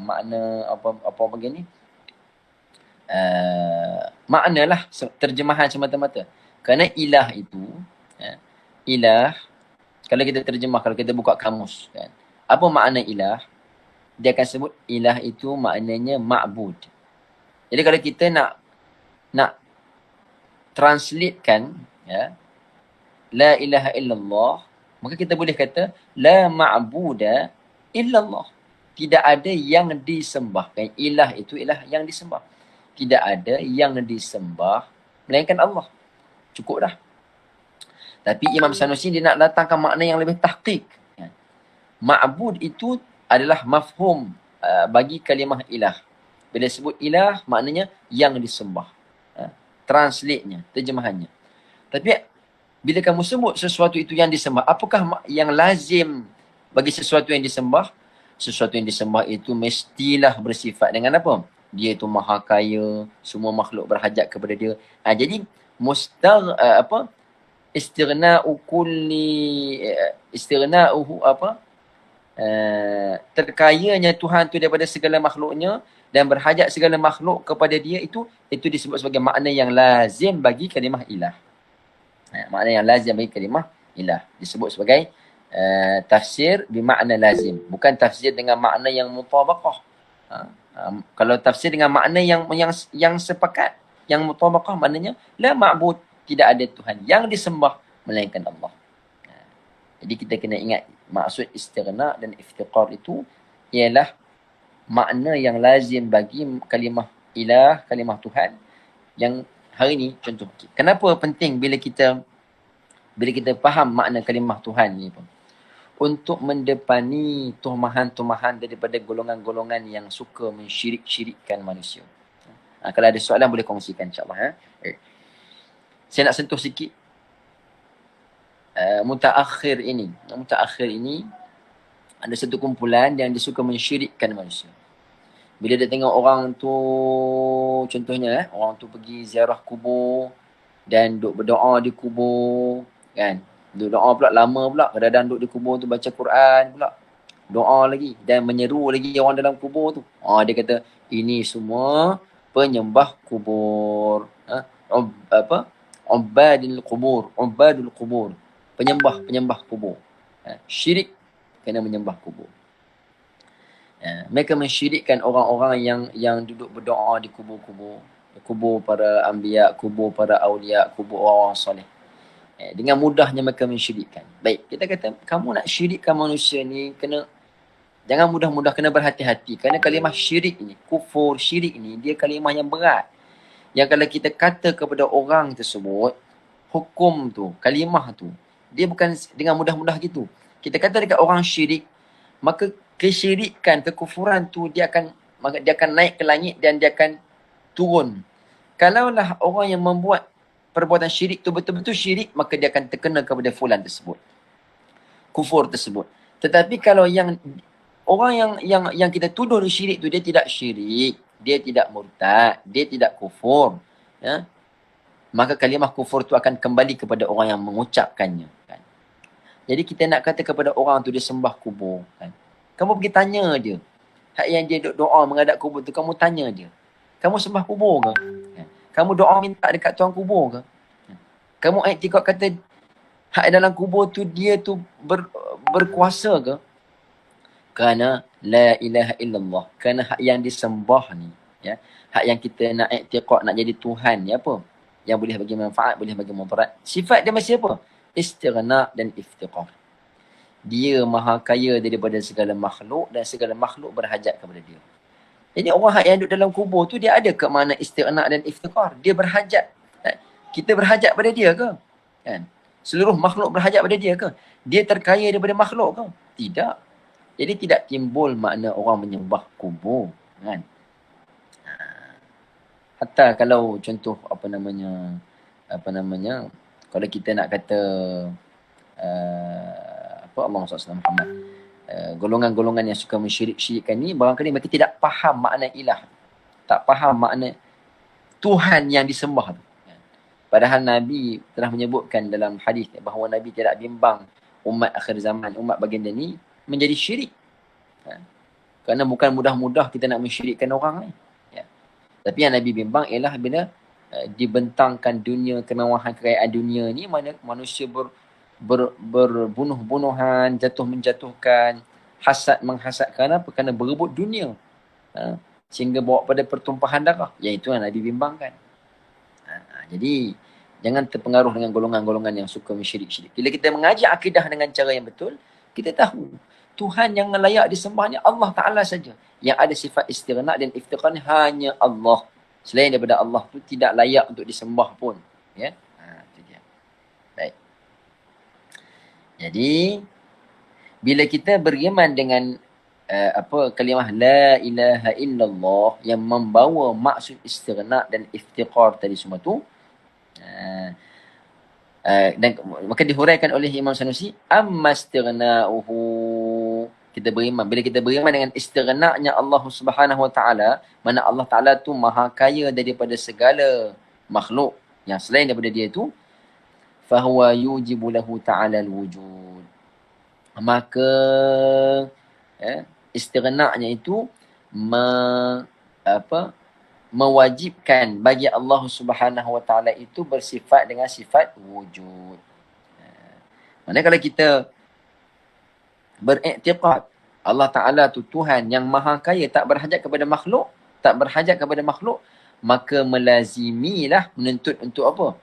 Speaker 1: makna apa begini? Maknalah terjemahan semata-mata. Kerana ilah itu, ilah, kalau kita terjemah, kalau kita buka kamus, kan, apa makna ilah? Dia akan sebut ilah itu maknanya ma'bud. Jadi kalau kita nak translatekan, la ilaha illallah, maka kita boleh kata la ma'buda illallah. Tidak ada yang disembah. Ilah itu ilah yang disembah. Tidak ada yang disembah melainkan Allah. Cukup dah. Tapi Imam Sanusi dia nak datangkan makna yang lebih tahqiq. Ma'bud itu adalah mafhum bagi kalimah ilah. Bila sebut ilah, maknanya yang disembah. Translate-nya, terjemahannya. Tapi bila kamu sebut sesuatu itu yang disembah, apakah yang lazim bagi sesuatu yang disembah? Sesuatu yang disembah itu mestilah bersifat dengan apa? Dia itu maha kaya, semua makhluk berhajat kepada dia. Jadi istighna'uhu terkayanya Tuhan tu daripada segala makhluknya dan berhajat segala makhluk kepada dia, itu disebut sebagai makna yang lazim bagi kalimah ilah. Makna yang lazim bagi kalimah ilah disebut sebagai tafsir bermakna lazim, bukan tafsir dengan makna yang mutabaqah. Kalau tafsir dengan makna yang sepakat, yang mutabaqah, maknanya la ma'bud, tidak ada Tuhan yang disembah melainkan Allah. Jadi kita kena ingat maksud istighna dan iftiqar itu ialah makna yang lazim bagi kalimah ilah, kalimah Tuhan, yang hari ni contoh. Kenapa penting bila kita faham makna kalimah Tuhan ni pun? Untuk mendepani tumahan-tumahan daripada golongan-golongan yang suka mensyirik-syirikkan manusia. Kalau ada soalan boleh kongsikan insyaAllah. Saya nak sentuh sikit mutaakhir ini ada satu kumpulan yang dia suka mensyirikkan manusia. Bila dia tengok orang tu, contohnya orang tu pergi ziarah kubur dan duk berdoa di kubur, kan, duk doa pula lama pula, kadang-kadang duk di kubur tu baca Quran pula, doa lagi dan menyeru lagi orang dalam kubur tu. Dia kata ini semua penyembah kubur, ubadul kubur, penyembah kubur. Syirik kena menyembah kubur. Mereka mensyirikkan orang-orang yang duduk berdoa di kubur para anbiya, kubur para awliya, kubur orang soleh. Dengan mudahnya mereka mensyirikkan. Baik, kita kata kamu nak syirikkan manusia ni, jangan mudah-mudah, kena berhati-hati. Kerana kalimah syirik ni, kufur syirik ni, dia kalimah yang berat. Yang kalau kita kata kepada orang tersebut, hukum tu, kalimah tu, dia bukan dengan mudah-mudah gitu. Kita kata dekat orang syirik, maka kesyirikan, kekufuran tu dia akan naik ke langit dan dia akan turun. Kalaulah orang yang membuat perbuatan syirik tu betul-betul syirik, maka dia akan terkena kepada fulan tersebut, kufur tersebut. Tetapi kalau orang yang kita tuduh syirik tu, dia tidak syirik, dia tidak murtad, dia tidak kufur, maka kalimah kufur tu akan kembali kepada orang yang mengucapkannya, kan? Jadi kita nak kata kepada orang tu dia sembah kubur, kan? Kamu pergi tanya dia. Hak yang dia doa menghadap kubur tu, kamu tanya dia. Kamu sembah kubur ke? Kamu doa minta dekat tuan kubur ke? Kamu iktikad kata hak dalam kubur tu dia tu berkuasa ke? Kerana la ilaha illallah. Kerana hak yang disembah ni, hak yang kita nak iktikad nak jadi Tuhan ni apa? Yang boleh bagi manfaat, boleh bagi mudarat. Sifat dia masih apa? Istighna dan iftiqar. Dia maha kaya daripada segala makhluk dan segala makhluk berhajat kepada dia. Jadi orang yang duduk dalam kubur tu, dia ada ke makna istighna dan iftiqar? Dia berhajat. Kita berhajat pada dia ke? Kan? Seluruh makhluk berhajat pada dia ke? Dia terkaya daripada makhluk ke? Tidak. Jadi tidak timbul makna orang menyembah kubur, kan? Hatta kalau contoh kalau kita nak kata Allahumma salli ala Muhammad, golongan-golongan yang suka mensyirikkan ni, barangkali mereka tidak faham makna ilah, tak faham makna Tuhan yang disembah tu. Padahal Nabi telah menyebutkan dalam hadis bahawa Nabi tidak bimbang umat akhir zaman, umat baginda ni menjadi syirik. Kerana bukan mudah-mudah kita nak mensyirikkan orang ni. Tapi yang Nabi bimbang ialah bila dibentangkan dunia, kemewahan kekayaan dunia ni, mana manusia berbunuh-bunuhan, jatuh-menjatuhkan, hasad menghasad. Kenapa? Kerana berebut dunia. Sehingga bawa pada pertumpahan darah. Yang itu yang Nabi bimbangkan. Jadi, jangan terpengaruh dengan golongan-golongan yang suka mensyirik-syirik. Bila kita mengaji akidah dengan cara yang betul, kita tahu Tuhan yang layak disembah ni Allah Ta'ala saja. Yang ada sifat istighna dan iftiqar ni hanya Allah. Selain daripada Allah tu tidak layak untuk disembah pun. Ya. Itu dia. Baik. Jadi, bila kita beriman dengan kalimah la ilaha illallah yang membawa maksud istighna dan iftiqar tadi semua tu, dan maka dihuraikan oleh Imam Sanusi, amma istighna'uhu, kita beriman, bila kita beriman dengan istighna'nya Allah Subhanahu wa taala, mana Allah Taala tu maha kaya daripada segala makhluk yang selain daripada dia tu, fahuwa yujibu lahu ta'ala al-wujud, maka istighna'nya itu mewajibkan bagi Allah Subhanahu wa taala itu bersifat dengan sifat wujud. Mana kalau kita beriktiqad Allah Taala tu Tuhan yang maha kaya, tak berhajat kepada makhluk, maka melazimilah menuntut untuk apa?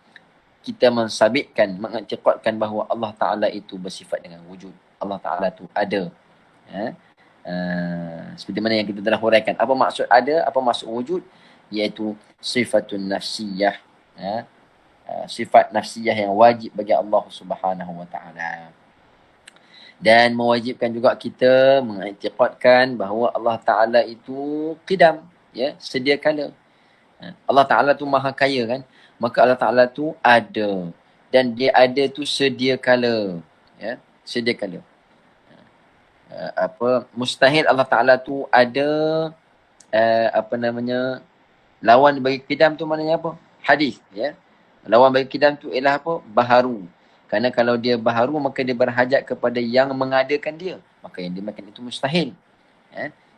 Speaker 1: Kita mensabitkan, mengiktiqadkan bahawa Allah Taala itu bersifat dengan wujud. Allah Taala tu ada. Seperti mana yang kita telah huraikan. Apa maksud ada, apa maksud wujud? Iaitu sifatun nafsiyah. Sifat nafsiyah yang wajib bagi Allah Subhanahu wa taala. Dan mewajibkan juga kita mengiktiqadkan bahawa Allah Ta'ala itu qidam, ya, sedia kala. Allah Ta'ala tu maha kaya kan, maka Allah Ta'ala tu ada, dan dia ada tu sedia kala, ya, sedia kala. Mustahil Allah Ta'ala tu ada lawan bagi qidam tu maknanya apa? Hadis, ya. Lawan bagi qidam tu ialah apa? Baharu. Kerana kalau dia baharu, maka dia berhajat kepada yang mengadakan dia. Maka yang dimakan itu mustahil.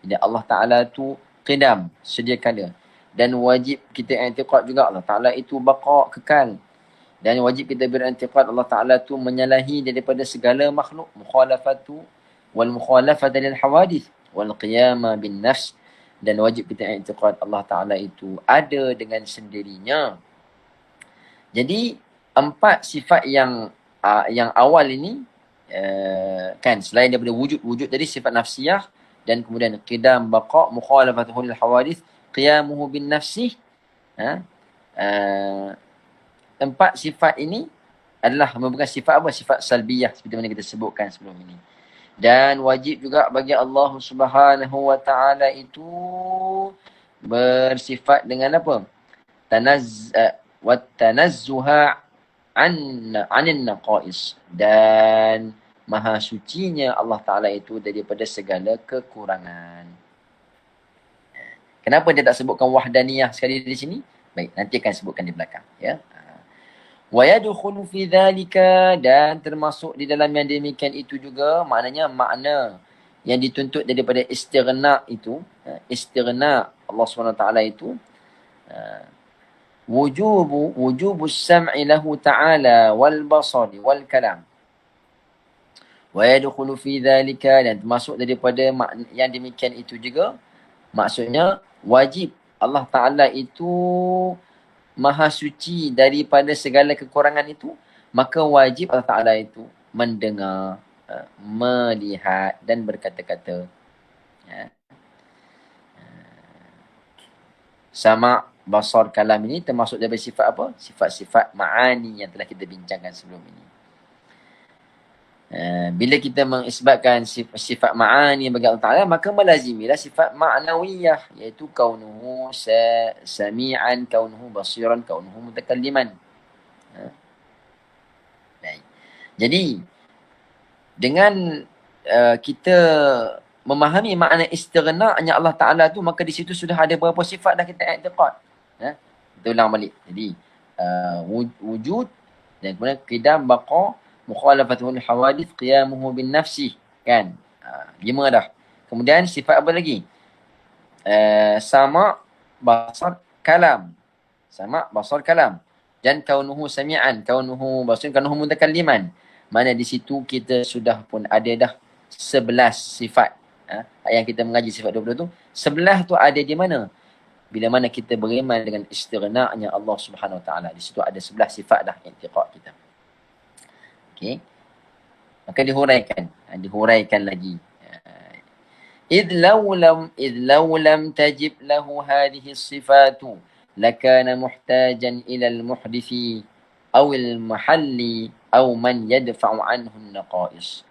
Speaker 1: Jadi Allah Ta'ala tu qidam, sedia kala. Dan wajib kita i'tiqad juga Allah Ta'ala itu baqa', kekal. Dan wajib kita beri'tiqad Allah Ta'ala tu menyalahi daripada segala makhluk. Mukhalafatu wal mukhalafata lil hawadith wal qiyama bin nafs. Dan wajib kita i'tiqad Allah Ta'ala itu ada dengan sendirinya. Jadi, 4 sifat yang awal ini, kan, selain daripada wujud tadi sifat nafsiyah, dan kemudian qidam, baqa', mukhalafatuhu lil hawadith, qiyamuhu bin nafsih. 4 sifat ini adalah merupakan sifat apa? Sifat salbiyah, seperti mana kita sebutkan sebelum ini. Dan wajib juga bagi Allah Subhanahu wa taala itu bersifat dengan apa? Tanazzuha anin naqais, dan maha sucinya Allah Ta'ala itu daripada segala kekurangan. Kenapa dia tak sebutkan wahdaniyah sekali di sini? Baik, nanti akan sebutkan di belakang, ya. Wa yadkhulu fi dhalika, dan termasuk di dalam yang demikian itu juga, maknanya makna yang dituntut daripada istighna itu, istighna Allah SWT itu, wujubu sam'i lahu ta'ala wal basari wal kalam. Wa yadkhulu fi dhalika, dan termasuk daripada yang demikian itu juga, maksudnya wajib Allah Ta'ala itu maha suci daripada segala kekurangan itu, maka wajib Allah Ta'ala itu mendengar, melihat dan berkata-kata. Sama' basar kalam ini termasuk daripada sifat apa? Sifat-sifat ma'ani yang telah kita bincangkan sebelum ini. Bila kita mengisbatkan sifat ma'ani bagi Allah Ta'ala, maka melazimilah sifat ma'nawiyah, iaitu kaunuhu sami'an, kaunuhu basiran, kaunuhu mutakalliman. Jadi, dengan kita memahami makna istighna'nya Allah Ta'ala tu, maka di situ sudah ada beberapa sifat dah kita i'tiqad. Kita ulang balik. Jadi wujud dan kemudian qidam, baqa, mukhalafatul hawadith, qiyamuhu bin nafsi. Kan? 5 dah. Kemudian sifat apa lagi? Sama, basar, kalam. Sama, basar, kalam. Dan kaunuhu sami'an, kaunuhu basar, kaunuhu mutakalliman. Mana di situ kita sudah pun ada dah 11 sifat. Yang kita mengaji sifat 20 tu, 11 tu ada di mana? Bila mana kita beriman dengan istighna'nya Allah Subhanahu Wa Taala. Di situ ada 11 sifat dah i'tiqad kita. Okey. Maka dihuraikan lagi. إذ لو لم تجب له هذه الصفات لكان محتاجا إلى المحدث أو المحل أو من يدفع عنه النقائص.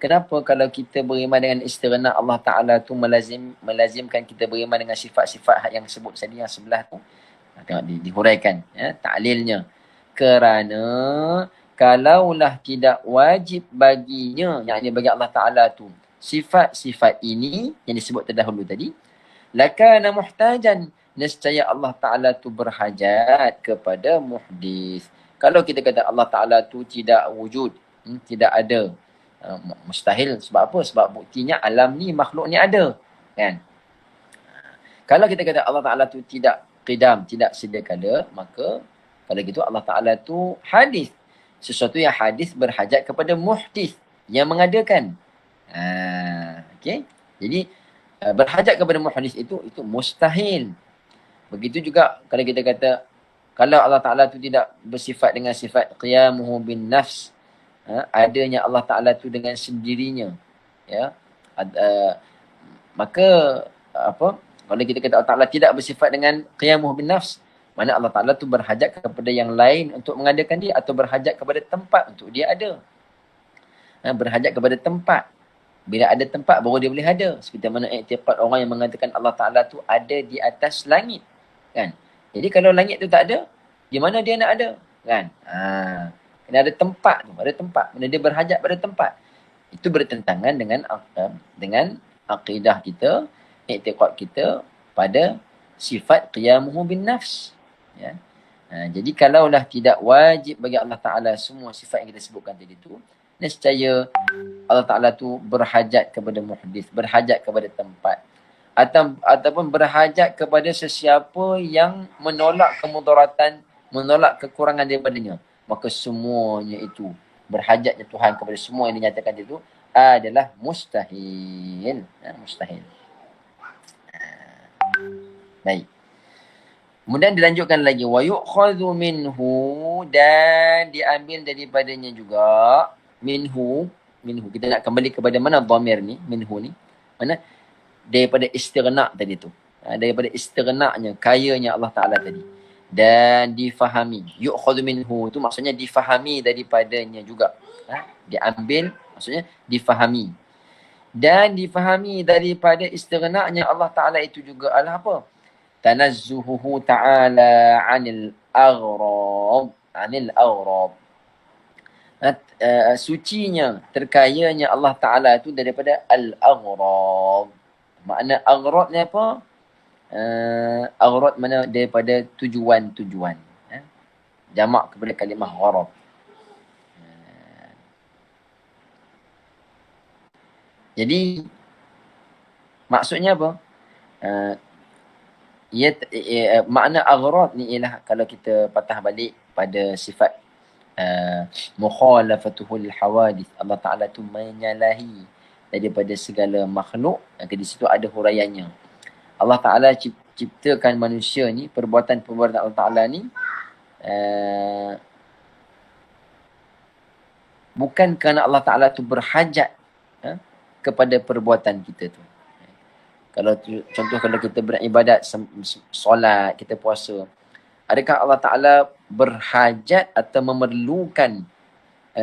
Speaker 1: Kenapa kalau kita beriman dengan istighna Allah Ta'ala tu melazimkan kita beriman dengan sifat-sifat yang sebut tadi yang sebelah tu? Tengok dihuraikan ta'lilnya. Kerana kalaulah tidak wajib baginya, yakni bagi Allah Ta'ala tu, sifat-sifat ini yang disebut terdahulu tadi, lakana muhtajan, nescaya Allah Ta'ala tu berhajat kepada muhdis. Kalau kita kata Allah Ta'ala tu tidak wujud, tidak ada, mustahil. Sebab apa? Sebab buktinya alam ni, makhluk ni ada. Kan? Kalau kita kata Allah Ta'ala tu tidak qidam, tidak sedia kala, maka kalau gitu Allah Ta'ala tu hadis. Sesuatu yang hadis berhajat kepada muhdis yang mengadakan. Okay. Jadi berhajat kepada muhdis itu mustahil. Begitu juga kalau kita kata kalau Allah Ta'ala tu tidak bersifat dengan sifat qiyamuhu bin nafs, adanya Allah Ta'ala tu dengan sendirinya, ya, maka apa, kalau kita kata Allah Ta'ala tidak bersifat dengan qiyamuhu bin nafs, mana Allah Ta'ala tu berhajat kepada yang lain untuk mengadakan dia, atau berhajat kepada tempat untuk dia ada. Berhajat kepada tempat. Bila ada tempat baru dia boleh ada. Seperti mana i'tiqad orang yang mengatakan Allah Ta'ala tu ada di atas langit. Kan? Jadi kalau langit tu tak ada, di mana dia nak ada? Kan? Kena ada tempat tu. Ada tempat. Mana dia berhajat pada tempat. Itu bertentangan dengan akidah kita, i'tiqad kita pada sifat qiyamuhu bin nafs. Ya? Jadi kalaulah tidak wajib bagi Allah Ta'ala semua sifat yang kita sebutkan tadi tu, nescaya Allah Ta'ala tu berhajat kepada muhdis, berhajat kepada tempat, ataupun berhajat kepada sesiapa yang menolak kemudaratan, menolak kekurangan daripadanya. Maka semuanya itu, berhajatnya Tuhan kepada semua yang dinyatakan itu adalah mustahil. Mustahil. Baik. Kemudian dilanjutkan lagi, wa yu'khadhu minhu, dan diambil daripadanya juga, minhu, kita nak kembali kepada mana dhamir ni, minhu ni, mana? Daripada istighna' tadi tu. Daripada istighna'nya, kayanya Allah Ta'ala tadi. Dan difahami. Yu'khadhu minhu tu maksudnya difahami daripadanya juga. Diambil, maksudnya difahami. Dan difahami daripada istighna'nya Allah Ta'ala itu juga adalah apa? Tanazzuhuhu ta'ala anil aghrab. Sucinya, terkayanya Allah Ta'ala itu daripada al-aghrab. Makna aghrab ni apa? Aghrab mana? Daripada tujuan-tujuan. Jamak kepada kalimah gharab. Jadi, maksudnya apa? Makna aghrab ni ialah kalau kita patah balik pada sifat mukhalafatuhul hawadith, Allah Ta'ala tu menyalahi daripada segala makhluk. Di situ ada huraiannya. Allah Ta'ala ciptakan manusia ni, perbuatan-perbuatan Allah Ta'ala ni bukan kerana Allah Ta'ala tu berhajat kepada perbuatan kita tu. Contoh kalau kita beribadat, solat, kita puasa, adakah Allah Ta'ala berhajat atau memerlukan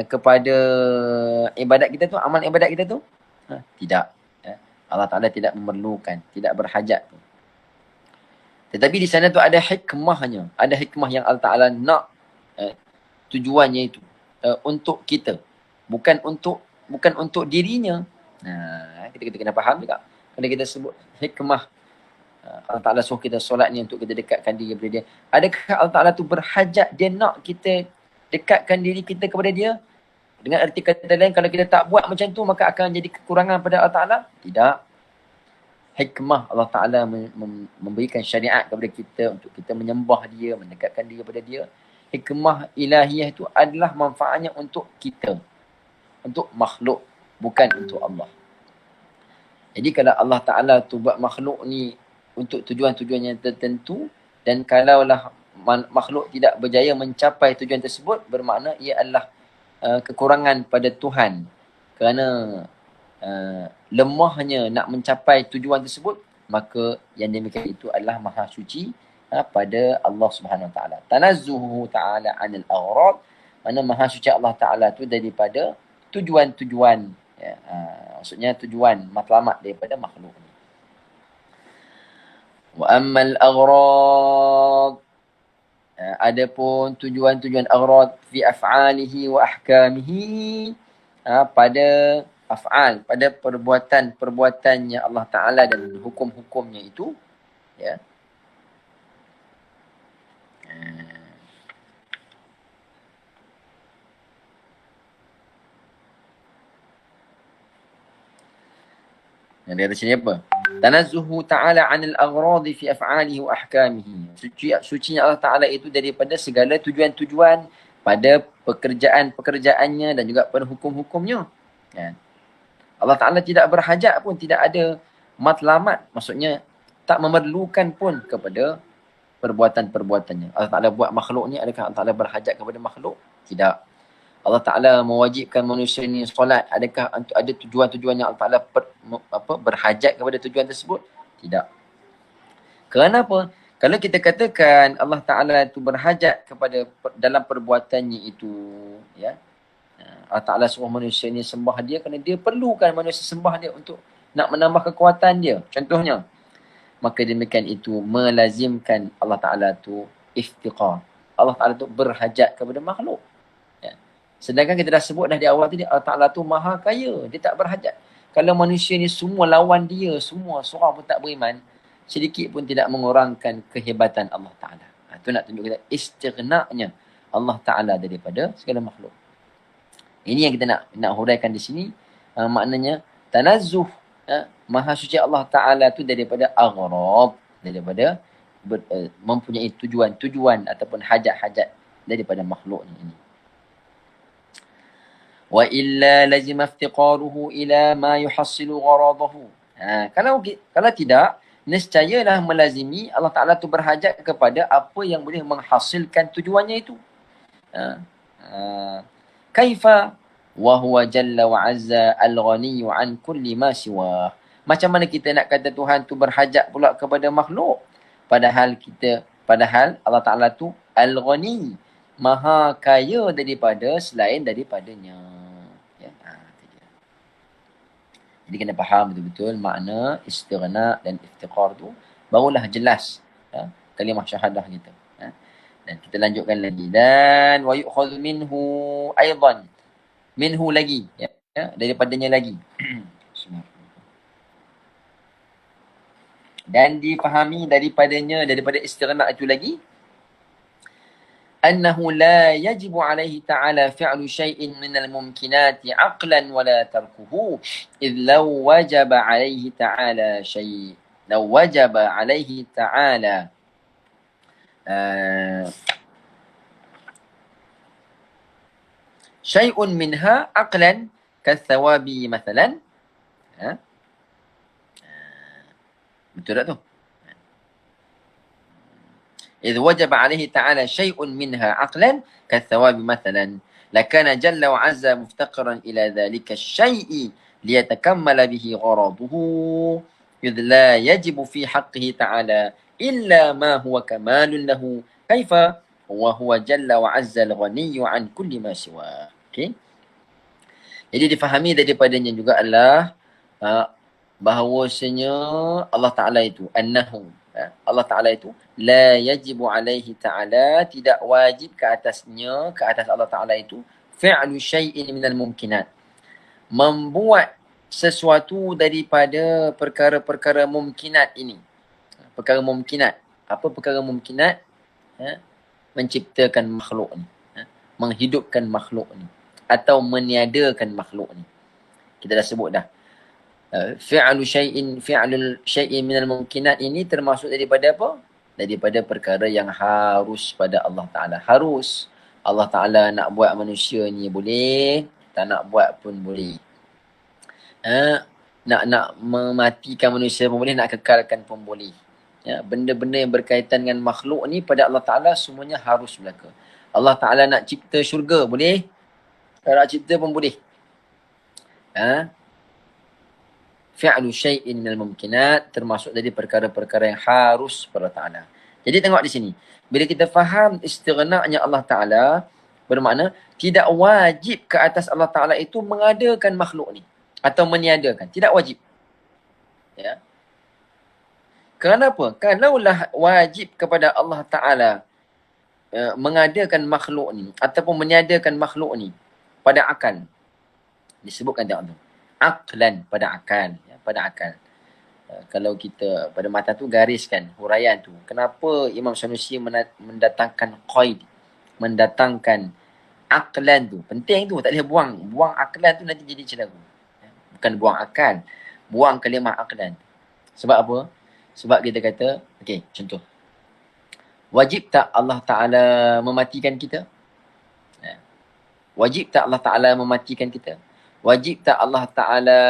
Speaker 1: kepada ibadat kita tu, amal ibadat kita tu? Tidak. Allah Ta'ala tidak memerlukan, tidak berhajat tu. Tetapi di sana tu ada hikmahnya. Ada hikmah yang Allah Ta'ala nak tujuannya itu untuk kita. Bukan untuk dirinya. Kita kena faham juga. Kalau kita sebut hikmah Allah Ta'ala suruh kita solat ni untuk kita dekatkan diri kepada dia. Adakah Allah Ta'ala tu berhajat dia nak kita dekatkan diri kita kepada dia? Dengan erti kata lain, kalau kita tak buat macam tu, maka akan jadi kekurangan pada Allah Ta'ala? Tidak. Hikmah Allah Ta'ala memberikan syariat kepada kita untuk kita menyembah dia, mendekatkan diri kepada dia. Hikmah ilahiyah itu adalah manfaatnya untuk kita, untuk makhluk, bukan untuk Allah. Jadi kalau Allah Ta'ala tu buat makhluk ni untuk tujuan-tujuan yang tertentu, dan kalaulah makhluk tidak berjaya mencapai tujuan tersebut, bermakna ia adalah kekurangan pada Tuhan. Kerana lemahnya nak mencapai tujuan tersebut, maka yang demikian itu adalah maha suci pada Allah Subhanahu Wa Taala. Tanazzuhu ta'ala 'anil aghrad, mana maha suci Allah Ta'ala tu daripada tujuan-tujuan, ya, maksudnya tujuan matlamat daripada makhluk ni. Wa ammal aghrad, adapun tujuan-tujuan aghrad fi af'alihi wa ahkamihi, pada af'al, pada perbuatan-perbuatannya Allah Ta'ala dan hukum-hukumnya itu, ya. Yang dia kata sini apa? Tanazzuhu ta'ala 'anil aghradi fi af'alihi wa ahkamihi. Sucinya Allah Ta'ala itu daripada segala tujuan-tujuan pada pekerjaan-pekerjaannya dan juga pada hukum-hukumnya. Ya. Allah Ta'ala tidak berhajat pun, tidak ada matlamat, maksudnya tak memerlukan pun kepada perbuatan-perbuatannya. Allah Ta'ala buat makhluk ni, adakah Allah Ta'ala berhajat kepada makhluk? Tidak. Allah Ta'ala mewajibkan manusia ni solat, adakah ada tujuan-tujuan yang Allah Ta'ala berhajat kepada tujuan tersebut? Tidak. Kerana apa? Kalau kita katakan Allah Ta'ala itu berhajat kepada dalam perbuatannya itu, ya, Allah Ta'ala suruh manusia ni sembah dia kerana dia perlukan manusia sembah dia untuk nak menambah kekuatan dia, contohnya. Maka demikian itu melazimkan Allah Ta'ala tu iftiqar. Allah Ta'ala tu berhajat kepada makhluk. Ya. Sedangkan kita dah sebut dah di awal tadi, Allah Ta'ala tu maha kaya. Dia tak berhajat. Kalau manusia ni semua lawan dia, semua seorang pun tak beriman, sedikit pun tidak mengurangkan kehebatan Allah Ta'ala. Itu nak tunjuk kita istighna'nya Allah Ta'ala daripada segala makhluk. Ini yang kita nak huraikan di sini. Maknanya tanazzuh, maha suci Allah Ta'ala tu daripada aghrab, daripada mempunyai tujuan ataupun hajat-hajat daripada makhluk ini. Wa illa lazima iftiqaruhu ila ma yuhassilu gharadahu. Kalau tidak, nescayalah melazimi Allah Ta'ala tu berhajat kepada apa yang boleh menghasilkan tujuannya itu. Kaifa wa huwa jalla wa azza al-ghaniyyu an kulli ma siwa. Macam mana kita nak kata Tuhan tu berhajat pula kepada makhluk, padahal Allah Ta'ala tu al-ghani, maha kaya daripada selain daripadanya. Ya, jadi kena faham betul-betul makna istighna dan iftiqar tu, barulah jelas kalimah syahadah kita. Dan kita lanjutkan lagi. Dan wa yu'khadhu minhu aidan. Minhu lagi, ya, daripadanya lagi. Dan difahami daripadanya, daripada istighna itu lagi, annahu la yajibu alaihi ta'ala fi'lu syai'in minal mumkinati aqlan wala tarkuhu idh law wajaba alaihi ta'ala syai'un minha aqlan kathawabi mathalan. Betul tak tu? إذ وجب عليه تعالى شيء منها عقلا كالثواب مثلا لكان جل وعز مفتقرا إلى ذلك الشيء ليتكمل به غرضه إذ لا يجب في حقه تعالى إلا ما هو كمال له كيف وهو جل وعز الغني عن كل ما سواه. Okay? Jadi difahami daripadanya juga adalah bahawasanya Allah Ta'ala itu annahu, Allah Ta'ala itu la yajibu alaihi ta'ala, tidak wajib ke atas Allah Ta'ala itu fi'lu syai'in minal mumkinat, membuat sesuatu daripada perkara-perkara mumkinat ini. perkara mumkinat. Apa perkara mumkinat? Menciptakan makhluk ni. Menghidupkan makhluk ni. Atau meniadakan makhluk ni. Kita dah sebut dah. Fi'lul syai'in minal mumkinat ini termasuk daripada apa? Daripada perkara yang harus pada Allah Ta'ala. Harus. Allah Ta'ala nak buat manusia ni boleh. Tak nak buat pun boleh. Nak mematikan manusia pun boleh. Nak kekalkan pun boleh. Ya, benda-benda yang berkaitan dengan makhluk ni pada Allah Ta'ala semuanya harus berlaku. Allah Ta'ala nak cipta syurga, boleh? Kalau nak cipta pun boleh. Fi'lu syai'in minal mumkinat termasuk dari perkara-perkara yang harus pada Allah Ta'ala. Jadi tengok di sini. Bila kita faham istighna'nya Allah Ta'ala, bermakna tidak wajib ke atas Allah Ta'ala itu mengadakan makhluk ni. Atau meniadakan. Tidak wajib. Ya. Kenapa? Kalaulah wajib kepada Allah Ta'ala mengadakan makhluk ni ataupun meniadakan makhluk ni pada akal. Disebutkan tengok tu. Aqlan, pada akal. Ya, pada akal. Kalau kita pada mata tu gariskan huraian tu. Kenapa Imam Sanusi mendatangkan qaid, mendatangkan aqlan tu. Penting tu, tak boleh buang. Buang aqlan tu nanti jadi celaru. Bukan buang akal. Buang kalimah aqlan. Sebab apa? Sebab kita kata, okey, contoh. Wajib tak Allah Ta'ala mematikan kita? Wajib tak Allah Ta'ala mematikan kita? Wajib tak Allah Ta'ala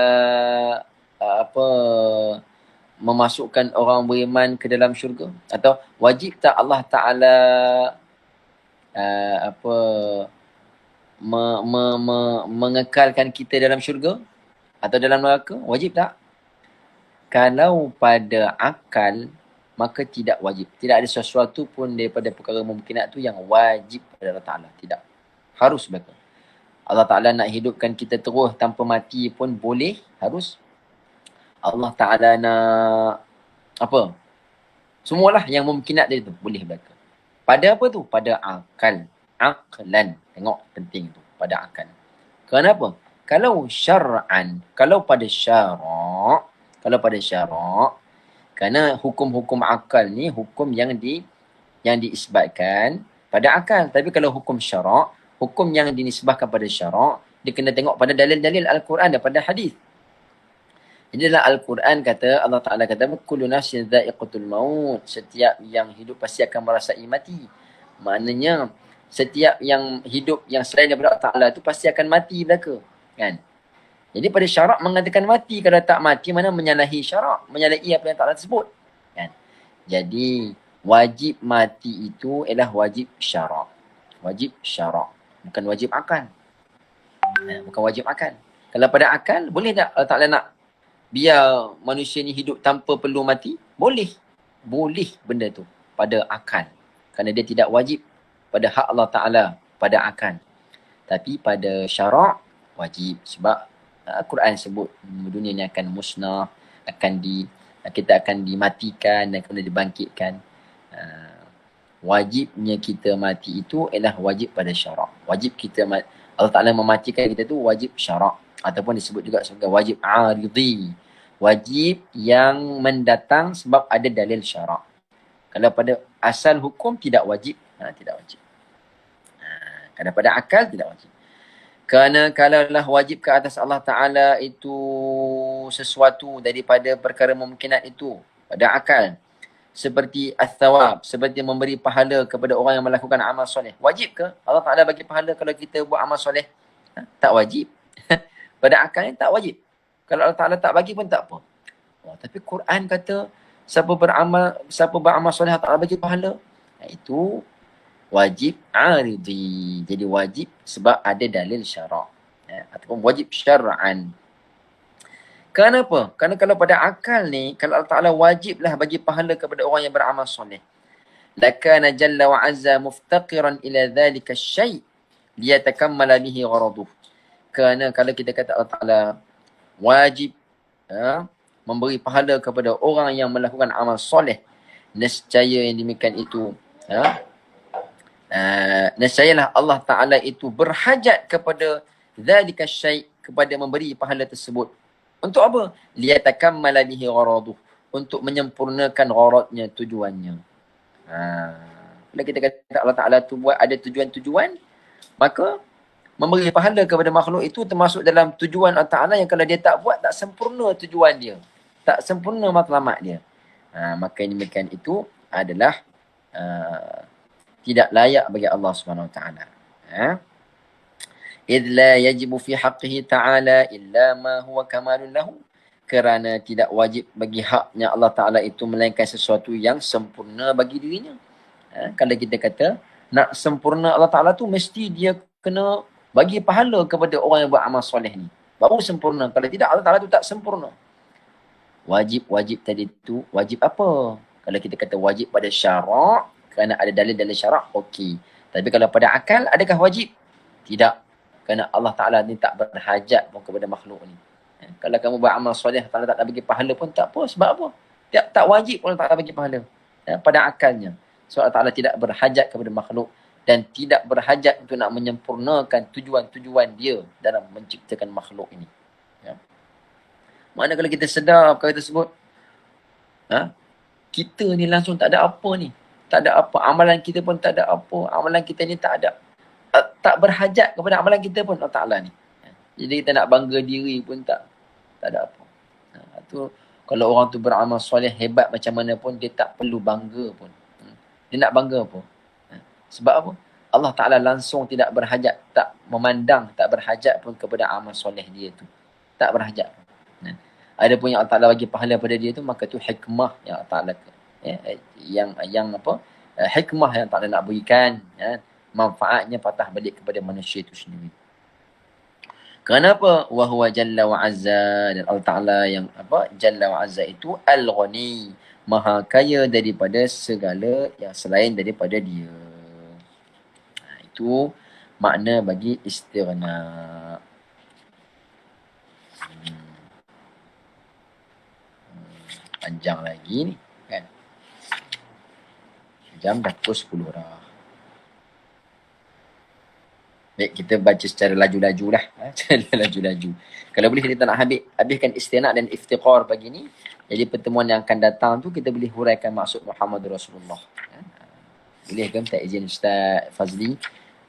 Speaker 1: memasukkan orang beriman ke dalam syurga? Atau wajib tak Allah Ta'ala mengekalkan kita dalam syurga? Atau dalam neraka? Wajib tak? Kalau pada akal, maka tidak wajib. Tidak ada sesuatu pun daripada perkara mumkinat tu yang wajib pada Allah Ta'ala. Tidak. Harus berlaku. Allah Ta'ala nak hidupkan kita terus tanpa mati pun boleh. Harus. Allah Ta'ala nak apa? Semualah yang mumkinat dia tu boleh berlaku. Pada apa tu? Pada akal. Aqlan. Tengok penting tu. Pada akal. Kenapa? Kalau syar'an, kalau pada syarak, kerana hukum-hukum akal ni hukum yang diisbatkan pada akal. Tapi kalau hukum syarak, hukum yang dinisbahkan pada syarak, dia kena tengok pada dalil-dalil Al-Quran dan pada hadis. Jadi dalam Al-Quran kata, Allah Ta'ala kata, kullu nafsin dha'iqatul maut. Setiap yang hidup pasti akan merasai mati. Maknanya, setiap yang hidup yang selain daripada Allah Ta'ala tu pasti akan mati belaka. Kan? Jadi pada syarak mengatakan mati. Kalau tak mati, mana menyalahi syarak. Menyalahi apa yang Allah sebut. Kan? Jadi, wajib mati itu ialah wajib syarak. Wajib syarak. Bukan wajib akal. Bukan wajib akal. Kalau pada akal, boleh tak Allah Ta'ala nak biar manusia ni hidup tanpa perlu mati? Boleh. Boleh benda tu pada akal. Kerana dia tidak wajib pada hak Allah Ta'ala pada akal. Tapi pada syarak, wajib. Sebab Al-Quran sebut dunia ni akan musnah, kita akan dimatikan dan kemudian dibangkitkan. Wajibnya kita mati itu ialah wajib pada syarak. Wajib kita Allah Ta'ala mematikan kita tu wajib syarak. Ataupun disebut juga sebagai wajib aridhi. Wajib yang mendatang sebab ada dalil syarak. Kalau pada asal hukum tidak wajib, tidak wajib. Kalau pada akal tidak wajib. Kerana kalaulah wajib ke atas Allah Ta'ala itu sesuatu daripada perkara mumkinat itu pada akal. Seperti as-thawab, seperti memberi pahala kepada orang yang melakukan amal soleh. Wajib ke Allah Ta'ala bagi pahala kalau kita buat amal soleh? Tak wajib. Pada akalnya tak wajib. Kalau Allah Ta'ala tak bagi pun tak apa. Tapi Quran kata siapa beramal soleh Allah Ta'ala bagi pahala. Itu wajib aridhi. Jadi wajib sebab ada dalil syarak. Ataupun wajib syara'an. Kenapa? Kerana kalau pada akal ni, kalau Allah Ta'ala wajiblah bagi pahala kepada orang yang beramal soleh. Lakana jalla wa azza muftaqiran ila dhalika syai' liyatakammala bihi gharaduh. Kerana kalau kita kata Allah Ta'ala wajib memberi pahala kepada orang yang melakukan amal soleh, nescaya yang demikian itu nescayalah Allah Ta'ala itu berhajat kepada dhalika syai', kepada memberi pahala tersebut. Untuk apa? Liyatakammala bihi gharaduh. untuk menyempurnakan gharadnya, tujuannya. Bila kita kata Allah Ta'ala tu buat ada tujuan-tujuan, maka memberi pahala kepada makhluk itu termasuk dalam tujuan Allah Ta'ala yang kalau dia tak buat, tak sempurna tujuan dia. Tak sempurna matlamat dia. Maka yang demikian itu adalah tidak layak bagi Allah Subhanahu Wa Ta'ala. إِذْ لَا يَجِبُ فِي حَقِّهِ تَعَالَى إِلَّا مَا هُوَ كَمَالٌ لَهُ. Kerana tidak wajib bagi haknya Allah Ta'ala itu melainkan sesuatu yang sempurna bagi dirinya. Kalau kita kata nak sempurna Allah Ta'ala tu mesti dia kena bagi pahala kepada orang yang beramal soleh ni. Baru sempurna. Kalau tidak, Allah Ta'ala tu tak sempurna. Wajib tadi tu, wajib apa? Kalau kita kata wajib pada syarak, kerana ada dalil-dalil syarak, okey. Tapi kalau pada akal, adakah wajib? Tidak. Kerana Allah Ta'ala ni tak berhajat pun kepada makhluk ni. Kalau kamu beramal soleh, Allah tak nak bagi pahala pun tak apa. Sebab apa? Tak wajib pun Allah Ta'ala bagi pahala. Pada akalnya. So Allah Ta'ala tidak berhajat kepada makhluk dan tidak berhajat untuk nak menyempurnakan tujuan-tujuan dia dalam menciptakan makhluk ini. Mana kalau kita sedar perkara tersebut, kita ni langsung tak ada apa ni. Tak ada apa. Amalan kita pun tak ada apa. Amalan kita ni tak ada. Tak berhajat kepada amalan kita pun Allah Ta'ala ni. Jadi kita nak bangga diri pun tak ada apa. Tu kalau orang tu beramal soleh hebat macam mana pun, dia tak perlu bangga pun. Dia nak bangga apa? Sebab apa? Allah Ta'ala langsung tidak berhajat, tak memandang, tak berhajat pun kepada amal soleh dia tu. Tak berhajat. Ada pun yang Allah Ta'ala bagi pahala pada dia tu, maka tu hikmah yang Allah Ta'ala yang apa? Hikmah yang Allah Ta'ala nak berikan. Manfaatnya patah balik kepada manusia itu sendiri. Kenapa? Wa huwa jalla wa azza, dan Allah Ta'ala yang apa? Jalla wa azza itu al-ghani, maha kaya daripada segala yang selain daripada dia. Itu makna bagi istighna. Panjang lagi ni kan. Jam dah pukul 10 dah. Baik, kita baca secara laju-laju lah. Secara laju-laju. Kalau boleh kita nak habiskan istinaq dan iftiqar pagi ni. Jadi pertemuan yang akan datang tu kita boleh huraikan maksud Muhammad Rasulullah. Boleh ke minta izin Ustaz Fazli?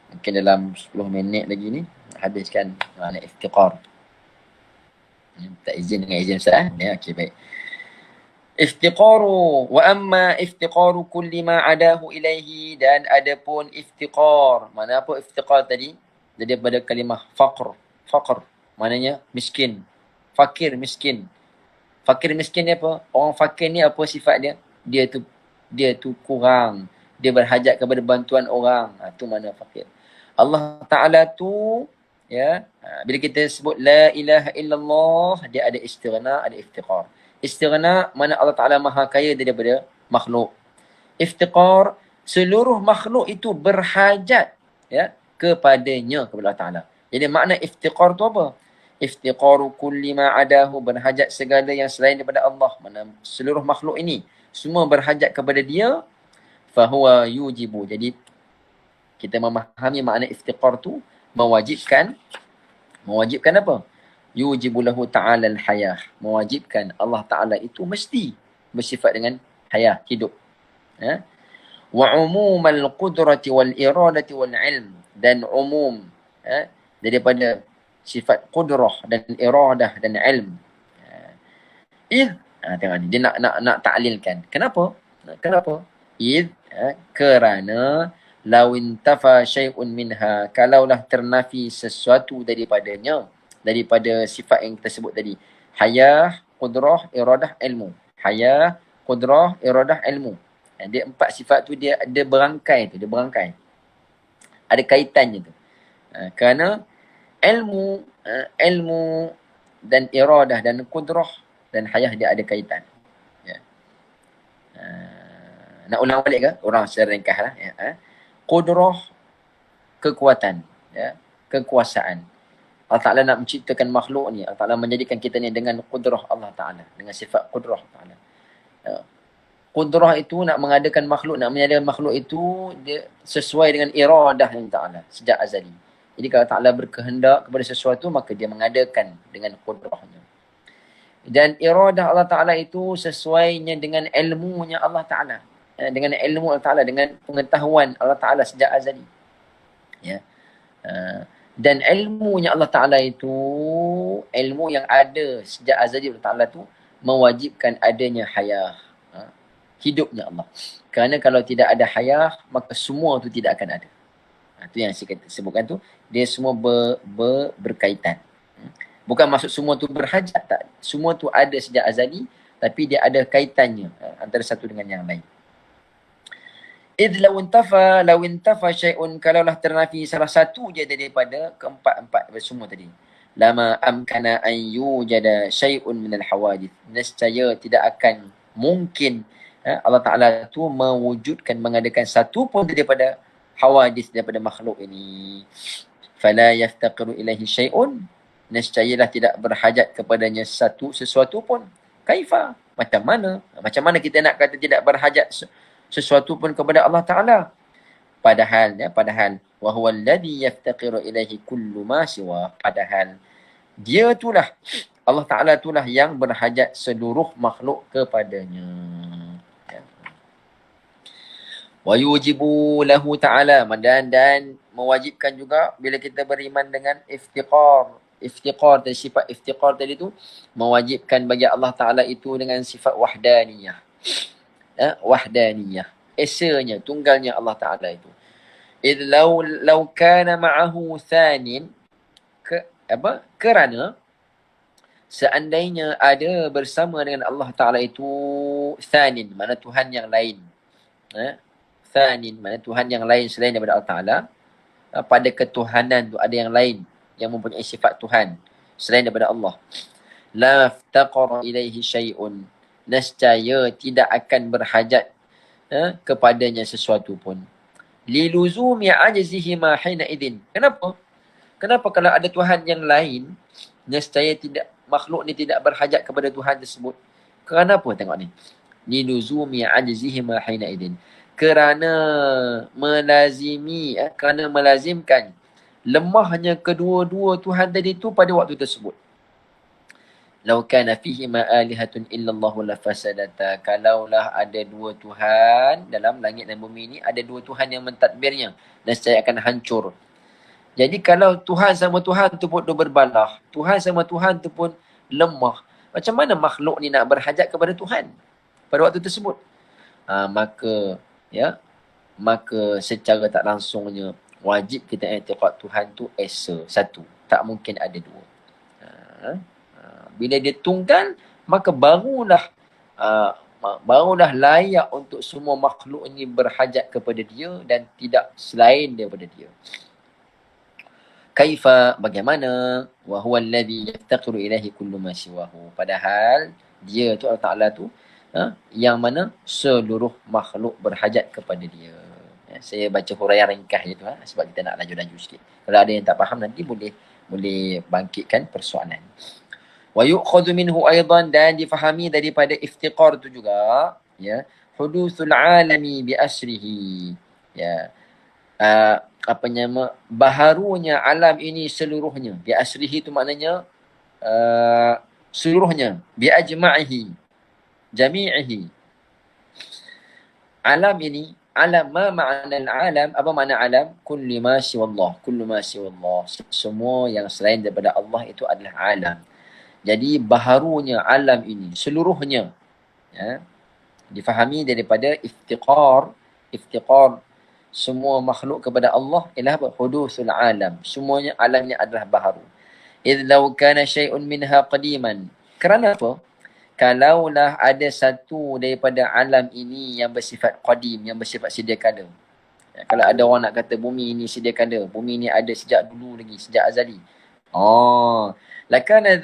Speaker 1: Mungkin dalam 10 minit lagi ni habiskan makna iftiqar. Minta izin dengan izin Ustaz. Okey, baik. Iftiqaru wa amma iftiqaru kulli ma adahu ilaihi, dan adapun iftiqar. Mana apa iftiqar tadi? Jadi pada kalimah faqr. Faqr maknanya miskin. Fakir, miskin. Fakir miskin ni apa? Orang fakir ni apa sifat dia? Dia tu kurang. Dia berhajat kepada bantuan orang. Tu mana fakir. Allah Ta'ala tu bila kita sebut la ilaha illallah, dia ada istighna, ada iftiqar. Istighna mana Allah Ta'ala maha kaya daripada makhluk. Iftiqar, seluruh makhluk itu berhajat kepadanya, kepada Allah Ta'ala. Jadi makna iftiqar tu apa? Iftiqaru kulli ma adahu, berhajat segala yang selain daripada Allah. Mana seluruh makhluk ini semua berhajat kepada dia. Fahuwa yujibu. Jadi kita memahami makna iftiqar tu mewajibkan apa? Yujibu lahu ta'ala al-hayah, mewajibkan Allah Ta'ala itu mesti bersifat dengan hayah, hidup. Wa umumal qudrati wal iradati wal ilm, dan umum daripada sifat qudrah dan iradah dan ilm. Tengok ni, dia nak ta'lilkan. Kenapa? Kerana lawin tafa syai'un minha, kalaulah ternafi sesuatu daripadanya, daripada sifat yang kita sebut tadi. Hayah, qudrah, iradah, ilmu. Hayah, qudrah, iradah, ilmu. Dia 4 sifat tu dia ada berangkai tu. Dia berangkai. Ada kaitannya tu. Kerana ilmu dan iradah dan qudrah dan hayah dia ada kaitan. Nak ulang balik ke? Orang secara ringkas lah. Qudrah, kekuatan. Kekuasaan. Allah Ta'ala nak menciptakan makhluk ni. Allah Ta'ala menjadikan kita ni dengan qudrah Allah Ta'ala. Dengan sifat qudrah Allah Ta'ala. Qudrah itu nak mengadakan makhluk, nak menyediakan makhluk itu dia sesuai dengan iradah yang Ta'ala sejak azali. Jadi kalau Ta'ala berkehendak kepada sesuatu, maka dia mengadakan dengan qudrahnya. Dan iradah Allah Ta'ala itu sesuainya dengan ilmunya Allah Ta'ala. Dengan ilmu Allah Ta'ala, dengan pengetahuan Allah Ta'ala sejak azali. Ya. Dan ilmunya Allah Ta'ala itu, ilmu yang ada sejak azali Allah Ta'ala itu, mewajibkan adanya hayah. Hidupnya Allah. Kerana kalau tidak ada hayah, maka semua itu tidak akan ada. Itu yang saya sebutkan tu, dia semua berkaitan. Bukan maksud semua tu berhajat, tak. Semua tu ada sejak azali, tapi dia ada kaitannya antara satu dengan yang lain. Idh law intafa syai'un, kalaulah ternafi salah satu je daripada keempat-empat semua tadi. Lama amkana an yujada syai'un minal hawadith. Nescaya tidak akan mungkin Allah Ta'ala tu mewujudkan, mengadakan satu pun daripada hawadith, daripada makhluk ini. Fala yaftaqiru ilaihi syai'un, nescayalah tidak berhajat kepadanya sesuatu pun. Kaifa? Macam mana? Macam mana kita nak kata tidak berhajat sesuatu pun kepada Allah Ta'ala? Padahal wa huwa alladhi yaftaqiru ilaihi kullu ma siwa. Padahal dia itulah, Allah Ta'ala itulah yang berhajat seluruh makhluk kepadanya. Wa yujibu lahu ta'ala, dan mewajibkan juga bila kita beriman dengan iftiqar dan sifat iftiqar tadi tu, mewajibkan bagi Allah Ta'ala itu dengan sifat wahdaniyah. Wahdaniyah, esanya, tunggalnya Allah Ta'ala itu. Idh law kana ma'ahu thanin, kerana seandainya ada bersama dengan Allah Ta'ala itu thanin, mana Tuhan yang lain. Thanin, mana Tuhan yang lain selain daripada Allah Ta'ala. Pada ketuhanan tu ada yang lain yang mempunyai sifat Tuhan selain daripada Allah. La ftaqara ilaihi syai'un, nescaya tidak akan berhajat kepadanya sesuatu pun. Liluzumi ajzihi ma hina idin. Kenapa? Kenapa kalau ada Tuhan yang lain, nescaya makhluk ni tidak berhajat kepada Tuhan tersebut? Kenapa? Tengok ni. Liluzumi ajzihi ma hina idin. Kerana melazimkan lemahnya kedua-dua Tuhan tadi tu pada waktu tersebut. Lau kana fihi ma alihatun illallahu lafasadata. Kalaulah ada dua Tuhan dalam langit dan bumi ni, ada dua Tuhan yang mentadbirnya, nescaya akan hancur. Jadi kalau Tuhan sama Tuhan tu pun berbalah, Tuhan sama Tuhan tu pun lemah, macam mana makhluk ni nak berhajat kepada Tuhan pada waktu tersebut? Maka secara tak langsungnya wajib kita i'tiqad Tuhan tu esa, satu, tak mungkin ada dua. Bila dia tunggal, maka barulah layak untuk semua makhluk ini berhajat kepada dia dan tidak selain daripada dia. Kaifa, bagaimana? Wa huwa alladhi yaftaqiru ilaihi kullu ma siwahu. Padahal dia tu Allah Ta'ala tu yang mana seluruh makhluk berhajat kepada dia. Saya baca huraian ringkas je tu sebab kita nak laju-laju sikit. Kalau ada yang tak faham nanti boleh bangkitkan persoalan. Wa yu'khadhu minhu aidan, dan difahami daripada iftiqar tu juga, hudusul alami bi asrihi. Baharunya alam ini seluruhnya. Bi asrihi tu maknanya seluruhnya. Bi ajma'ihi, jami'ihi. Alam ini, alam, ma ma'na al-alam, apa makna alam? Kullu ma siwallah, semua yang selain daripada Allah itu adalah alam. Jadi baharunya alam ini seluruhnya difahami daripada iftiqar semua makhluk kepada Allah ialah apa? Hudusul alam, semuanya alamnya adalah baharu. Idh law kana syai'un minha qadiman, kerana apa? Kalaulah ada satu daripada alam ini yang bersifat qadim, yang bersifat sedia kala. Kalau ada orang nak kata bumi ini sedia kala, bumi ini ada sejak dulu lagi, sejak azali. Lakana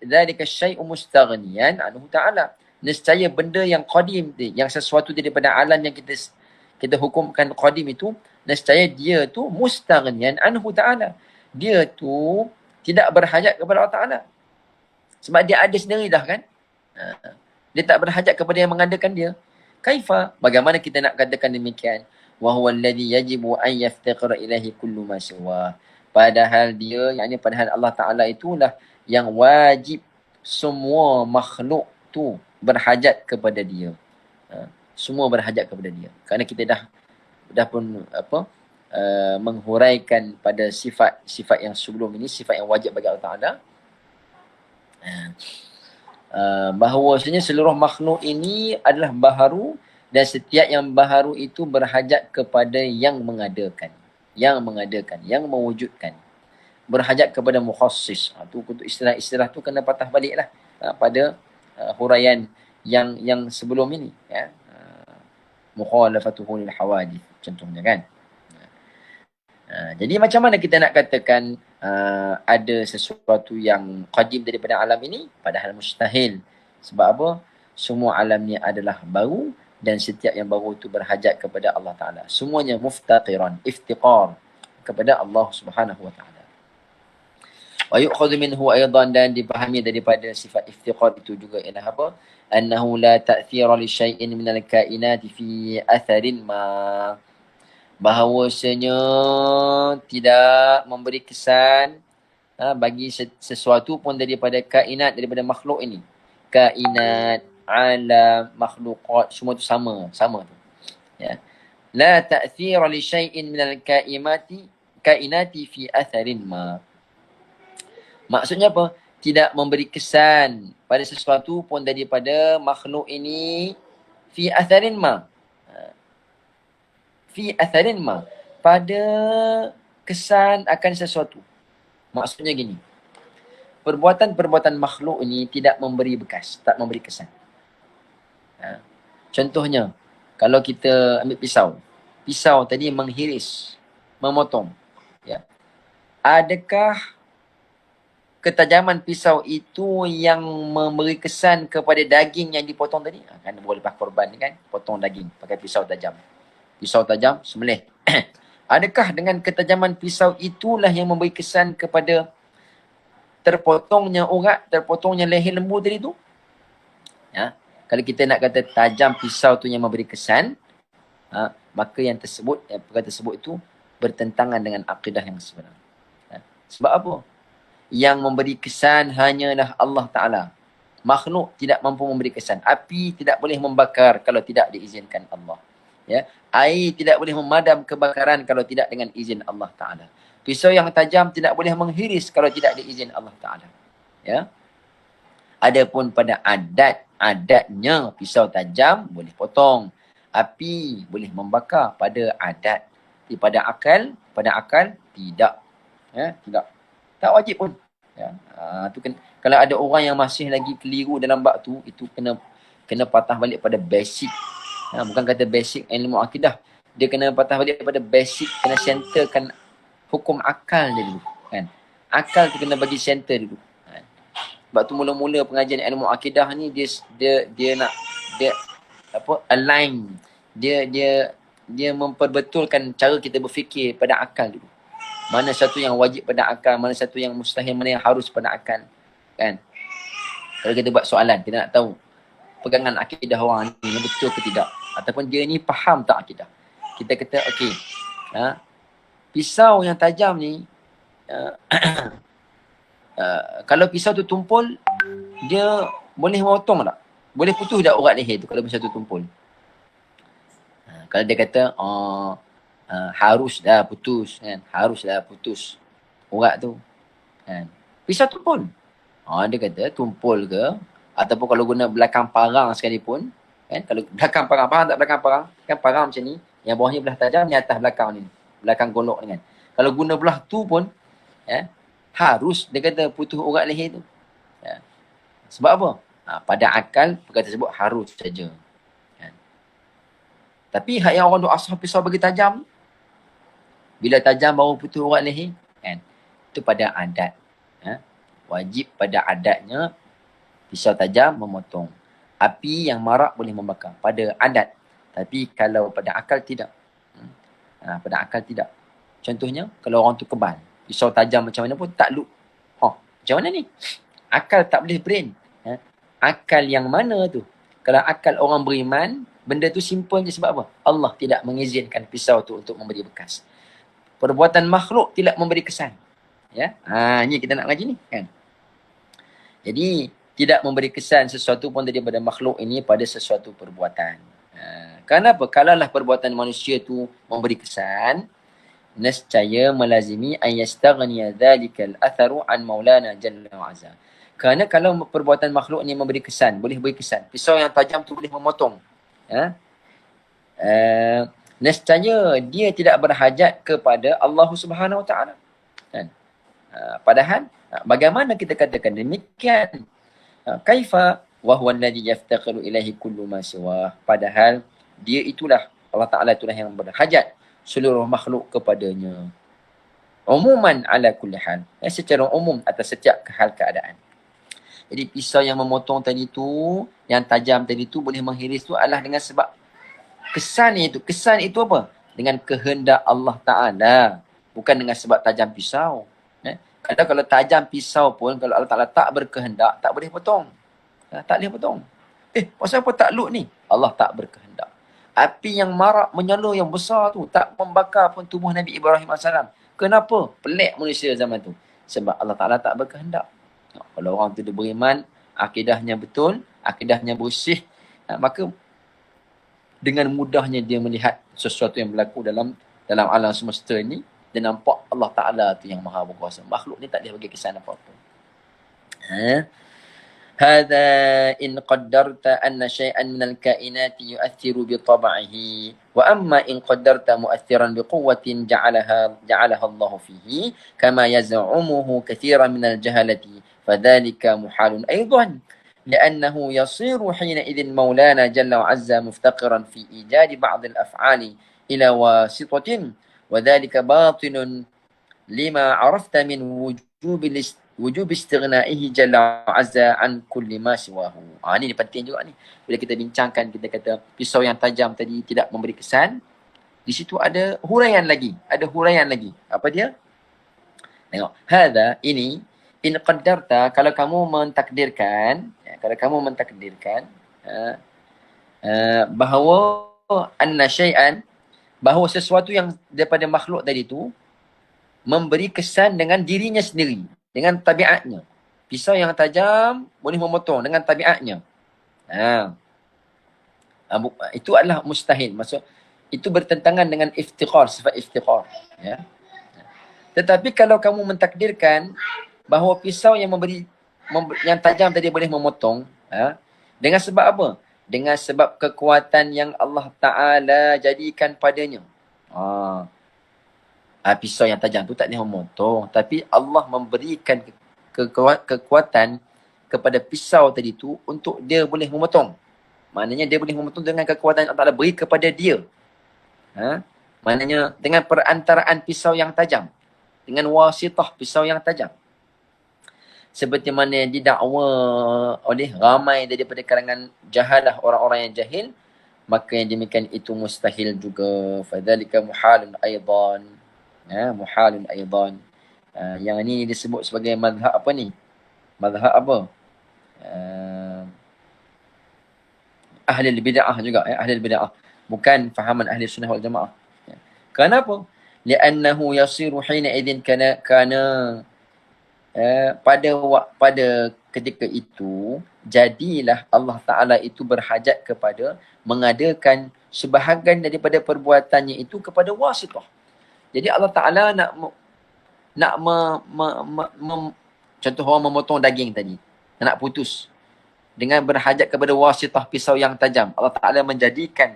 Speaker 1: dhalika syai'u mustaghniyan anhu ta'ala. Nescaya benda yang qadim, yang sesuatu daripada alam yang kita hukumkan qadim itu, nescaya dia tu mustaghniyan anhu ta'ala. Dia tu tidak berhajat kepada Allah Ta'ala. Sebab dia ada sendiri dah kan. Dia tak berhajat kepada yang mengadakan dia. Kaifa? Bagaimana kita nak katakan demikian? Wa huwa alladhi yajibu an yaftaqira ilaihi kullu ma siwa. Padahal Allah Ta'ala itulah yang wajib semua makhluk tu berhajat kepada dia. Semua berhajat kepada dia. Kerana kita dah pun menghuraikan pada sifat yang sebelum ini, sifat yang wajib bagi Allah Ta'ala. Bahawasanya seluruh makhluk ini adalah baharu dan setiap yang baharu itu berhajat kepada yang mengadakan, yang mewujudkan. Berhajat kepada mukhassis. Tu untuk istilah-istilah tu kena patah baliklah pada huraian yang sebelum ini, ya. Mukhalafatuhu lil hawadith contohnya, kan. Jadi macam mana kita nak katakan ada sesuatu yang qadim daripada alam ini, padahal mustahil. Sebab apa? Semua alam ni adalah baru dan setiap yang baru itu berhajat kepada Allah Ta'ala. Semuanya muftaqiran, iftiqar kepada Allah Subhanahu Wa Ta'ala. Wa yu'khadhu minhu aidan, dan dipahami daripada sifat iftiqar itu juga ialah apa? Annahu la ta'thira li syai'in minal kainati fi atharin ma, bahawasanya tidak memberi kesan bagi sesuatu pun daripada kainat, daripada makhluk ini. Kainat, alam, makhlukat, semua tu sama tu. Ya. La ta'thira li syai'in minal kainati fi atharin ma. Maksudnya apa? Tidak memberi kesan pada sesuatu pun daripada makhluk ini fi atharin ma. Fi atharin ma, pada kesan akan sesuatu. Maksudnya gini, perbuatan-perbuatan makhluk ini tidak memberi bekas, tak memberi kesan. Contohnya, kalau kita ambil pisau tadi menghiris, memotong, ya. Adakah ketajaman pisau itu yang memberi kesan kepada daging yang dipotong tadi? Kan boleh pakai korban kan, potong daging pakai pisau tajam. Pisau tajam, sembelih. Adakah dengan ketajaman pisau itulah yang memberi kesan kepada terpotongnya urat, terpotongnya leher lembu tadi tu? Ya. Kalau kita nak kata tajam pisau tu yang memberi kesan, maka yang perkara tersebut itu bertentangan dengan akidah yang sebenar. Sebab apa? Yang memberi kesan hanyalah Allah Ta'ala. Makhluk tidak mampu memberi kesan. Api tidak boleh membakar kalau tidak diizinkan Allah. Ya, air tidak boleh memadam kebakaran kalau tidak dengan izin Allah Ta'ala. Pisau yang tajam tidak boleh menghiris kalau tidak diizin Allah Ta'ala. Ya. Adapun pada adatnya pisau tajam boleh potong. Api boleh membakar pada adat. Pada akal tidak. Ya, tidak. Tak wajib pun. Ya. Kalau ada orang yang masih lagi keliru dalam bab tu, itu kena patah balik pada basic. Bukan kata basic ilmu akidah. Dia kena patah balik pada basic, kena centerkan hukum akal dia dulu. Kan? Akal tu kena bagi center dulu. Kan? Sebab tu mula-mula pengajian ilmu akidah ni dia nak align. Dia memperbetulkan cara kita berfikir pada akal dulu. Mana satu yang wajib pada akal, mana satu yang mustahil, mana yang harus pada akal. Kan? Kalau kita buat soalan, kita nak tahu pegangan akidah orang ni betul ke tidak, ataupun dia ni faham tak akidah. Kita kata okey, pisau yang tajam ni kalau pisau tu tumpul, dia boleh memotong tak? Boleh putus tak urat leher tu kalau pisau tu tumpul? Kalau dia kata haruslah putus, kan? Haruslah putus urat tu, kan? Pisau tumpul. Dia kata tumpul ke, ataupun kalau guna belakang parang sekalipun, kan? Kalau belakang parang, faham tak belakang parang? Kan parang macam ni, yang bawah ni belah tajam, ni atas belakang ni, belakang golok ni kan. Kalau guna belah tu pun, harus dia kata putus urat leher tu. Ya. Sebab apa? Pada akal perkara tersebut harus saja. Kan? Tapi hak yang orang duk asah pisau bagi tajam, bila tajam baru putus urat leher, kan? Itu pada adat. Wajib pada adatnya pisau tajam memotong. Api yang marak boleh membakar pada adat. Tapi kalau pada akal tidak. Pada akal tidak. Contohnya, kalau orang tu kebal, pisau tajam macam mana pun tak loop. Macam mana ni? Akal tak boleh brain. Akal yang mana tu? Kalau akal orang beriman, benda tu simple je. Sebab apa? Allah tidak mengizinkan pisau tu untuk memberi bekas. Perbuatan makhluk tidak memberi kesan. Ya, ni kita nak ngaji ni, kan? Jadi tidak memberi kesan sesuatu pun daripada makhluk ini pada sesuatu perbuatan. Kenapa? Kalaulah perbuatan manusia tu memberi kesan, nescaya melazimi an yastaghniya dhalikal atharu an maulana jalla wa azza. Kerana kalau perbuatan makhluk ni memberi kesan, boleh beri kesan. Pisau yang tajam tu boleh memotong. Nescaya dia tidak berhajat kepada Allah Subhanahu Wa Taala. Kan? Padahal bagaimana kita katakan demikian? Kaifa wa huwa alladhi yaftaqiru ilaihi kullu ma siwah. Padahal dia itulah, Allah Taala itulah yang berhajat seluruh makhluk kepadanya. Umuman ala kulli hal. Secara umum atas setiap hal keadaan. Jadi pisau yang memotong tadi tu, yang tajam tadi tu boleh menghiris tu adalah dengan sebab kesan itu. Kesan itu apa? Dengan kehendak Allah Ta'ala. Bukan dengan sebab tajam pisau. Kalau tajam pisau pun, kalau Allah Ta'ala tak berkehendak, tak boleh potong. Tak boleh potong. Pasal apa tak lut ni? Allah tak berkehendak. Api yang marak menyala yang besar tu, tak membakar pun tubuh Nabi Ibrahim AS. Kenapa? Pelik manusia zaman tu. Sebab Allah Ta'ala tak berkehendak. Kalau orang tu dia beriman, akidahnya betul, akidahnya bersih, maka dengan mudahnya dia melihat sesuatu yang berlaku dalam alam semesta ini, dia nampak Allah Ta'ala tu yang maha berkuasa. Makhluk ni tak boleh bagi kesan apa-apa. Hadha in qaddarta anna syai'an minal kainati yu'athiru bi tab'ihi wa amma in qaddarta mu'athiran bi quwwatin ja'alaha Allah fihi kama yaz'umuhu kathiran minal jahalati فذلك محال أيضا لأنه يصير حينئذ مولانا جل وعز مفتقرا في إيجاد بعض الأفعال إلى واسطة وذلك باطل لما عرفت من وجوب استغنائه جل وعز عن كل ما سواه. Ini penting juga ni. Bila kita bincangkan, kita kata pisau yang tajam tadi tidak memberi kesan, di situ ada huraian lagi. Apa dia? Tengok. Hadha, ini in qaddarta, kalau kamu mentakdirkan, bahawa anna syai'an, bahawa sesuatu yang daripada makhluk tadi tu memberi kesan dengan dirinya sendiri, dengan tabiatnya. Pisau yang tajam boleh memotong dengan tabiatnya. Itu adalah mustahil. Maksud itu bertentangan dengan iftiqar, sifat iftiqar. Ya. Tetapi kalau kamu mentakdirkan bahawa pisau yang yang tajam tadi boleh memotong, dengan sebab apa? Dengan sebab kekuatan yang Allah Ta'ala jadikan padanya. Pisau yang tajam tu tak boleh memotong, tapi Allah memberikan kekuatan kepada pisau tadi tu untuk dia boleh memotong. Maknanya dia boleh memotong dengan kekuatan yang Allah Ta'ala beri kepada dia. Maknanya dengan perantaraan pisau yang tajam, dengan wasitah pisau yang tajam. Seperti mana yang didakwa oleh ramai daripada kalangan jahalah, orang-orang yang jahil, maka yang demikian itu mustahil juga. Fadzalika muhalun aidan. Muhalun aidan. Yang ini disebut sebagai mazhab apa ni? Mazhab apa? Ahli bid'ah juga. Ahli bid'ah. Bukan fahaman ahli sunnah wal jamaah. Kenapa? Li'annahu yasiru hina idin kana pada ketika itu, jadilah Allah Ta'ala itu berhajat kepada mengadakan sebahagian daripada perbuatannya itu kepada wasitah. Jadi Allah Ta'ala contoh orang memotong daging tadi, nak putus, dengan berhajat kepada wasitah pisau yang tajam. Allah Ta'ala menjadikan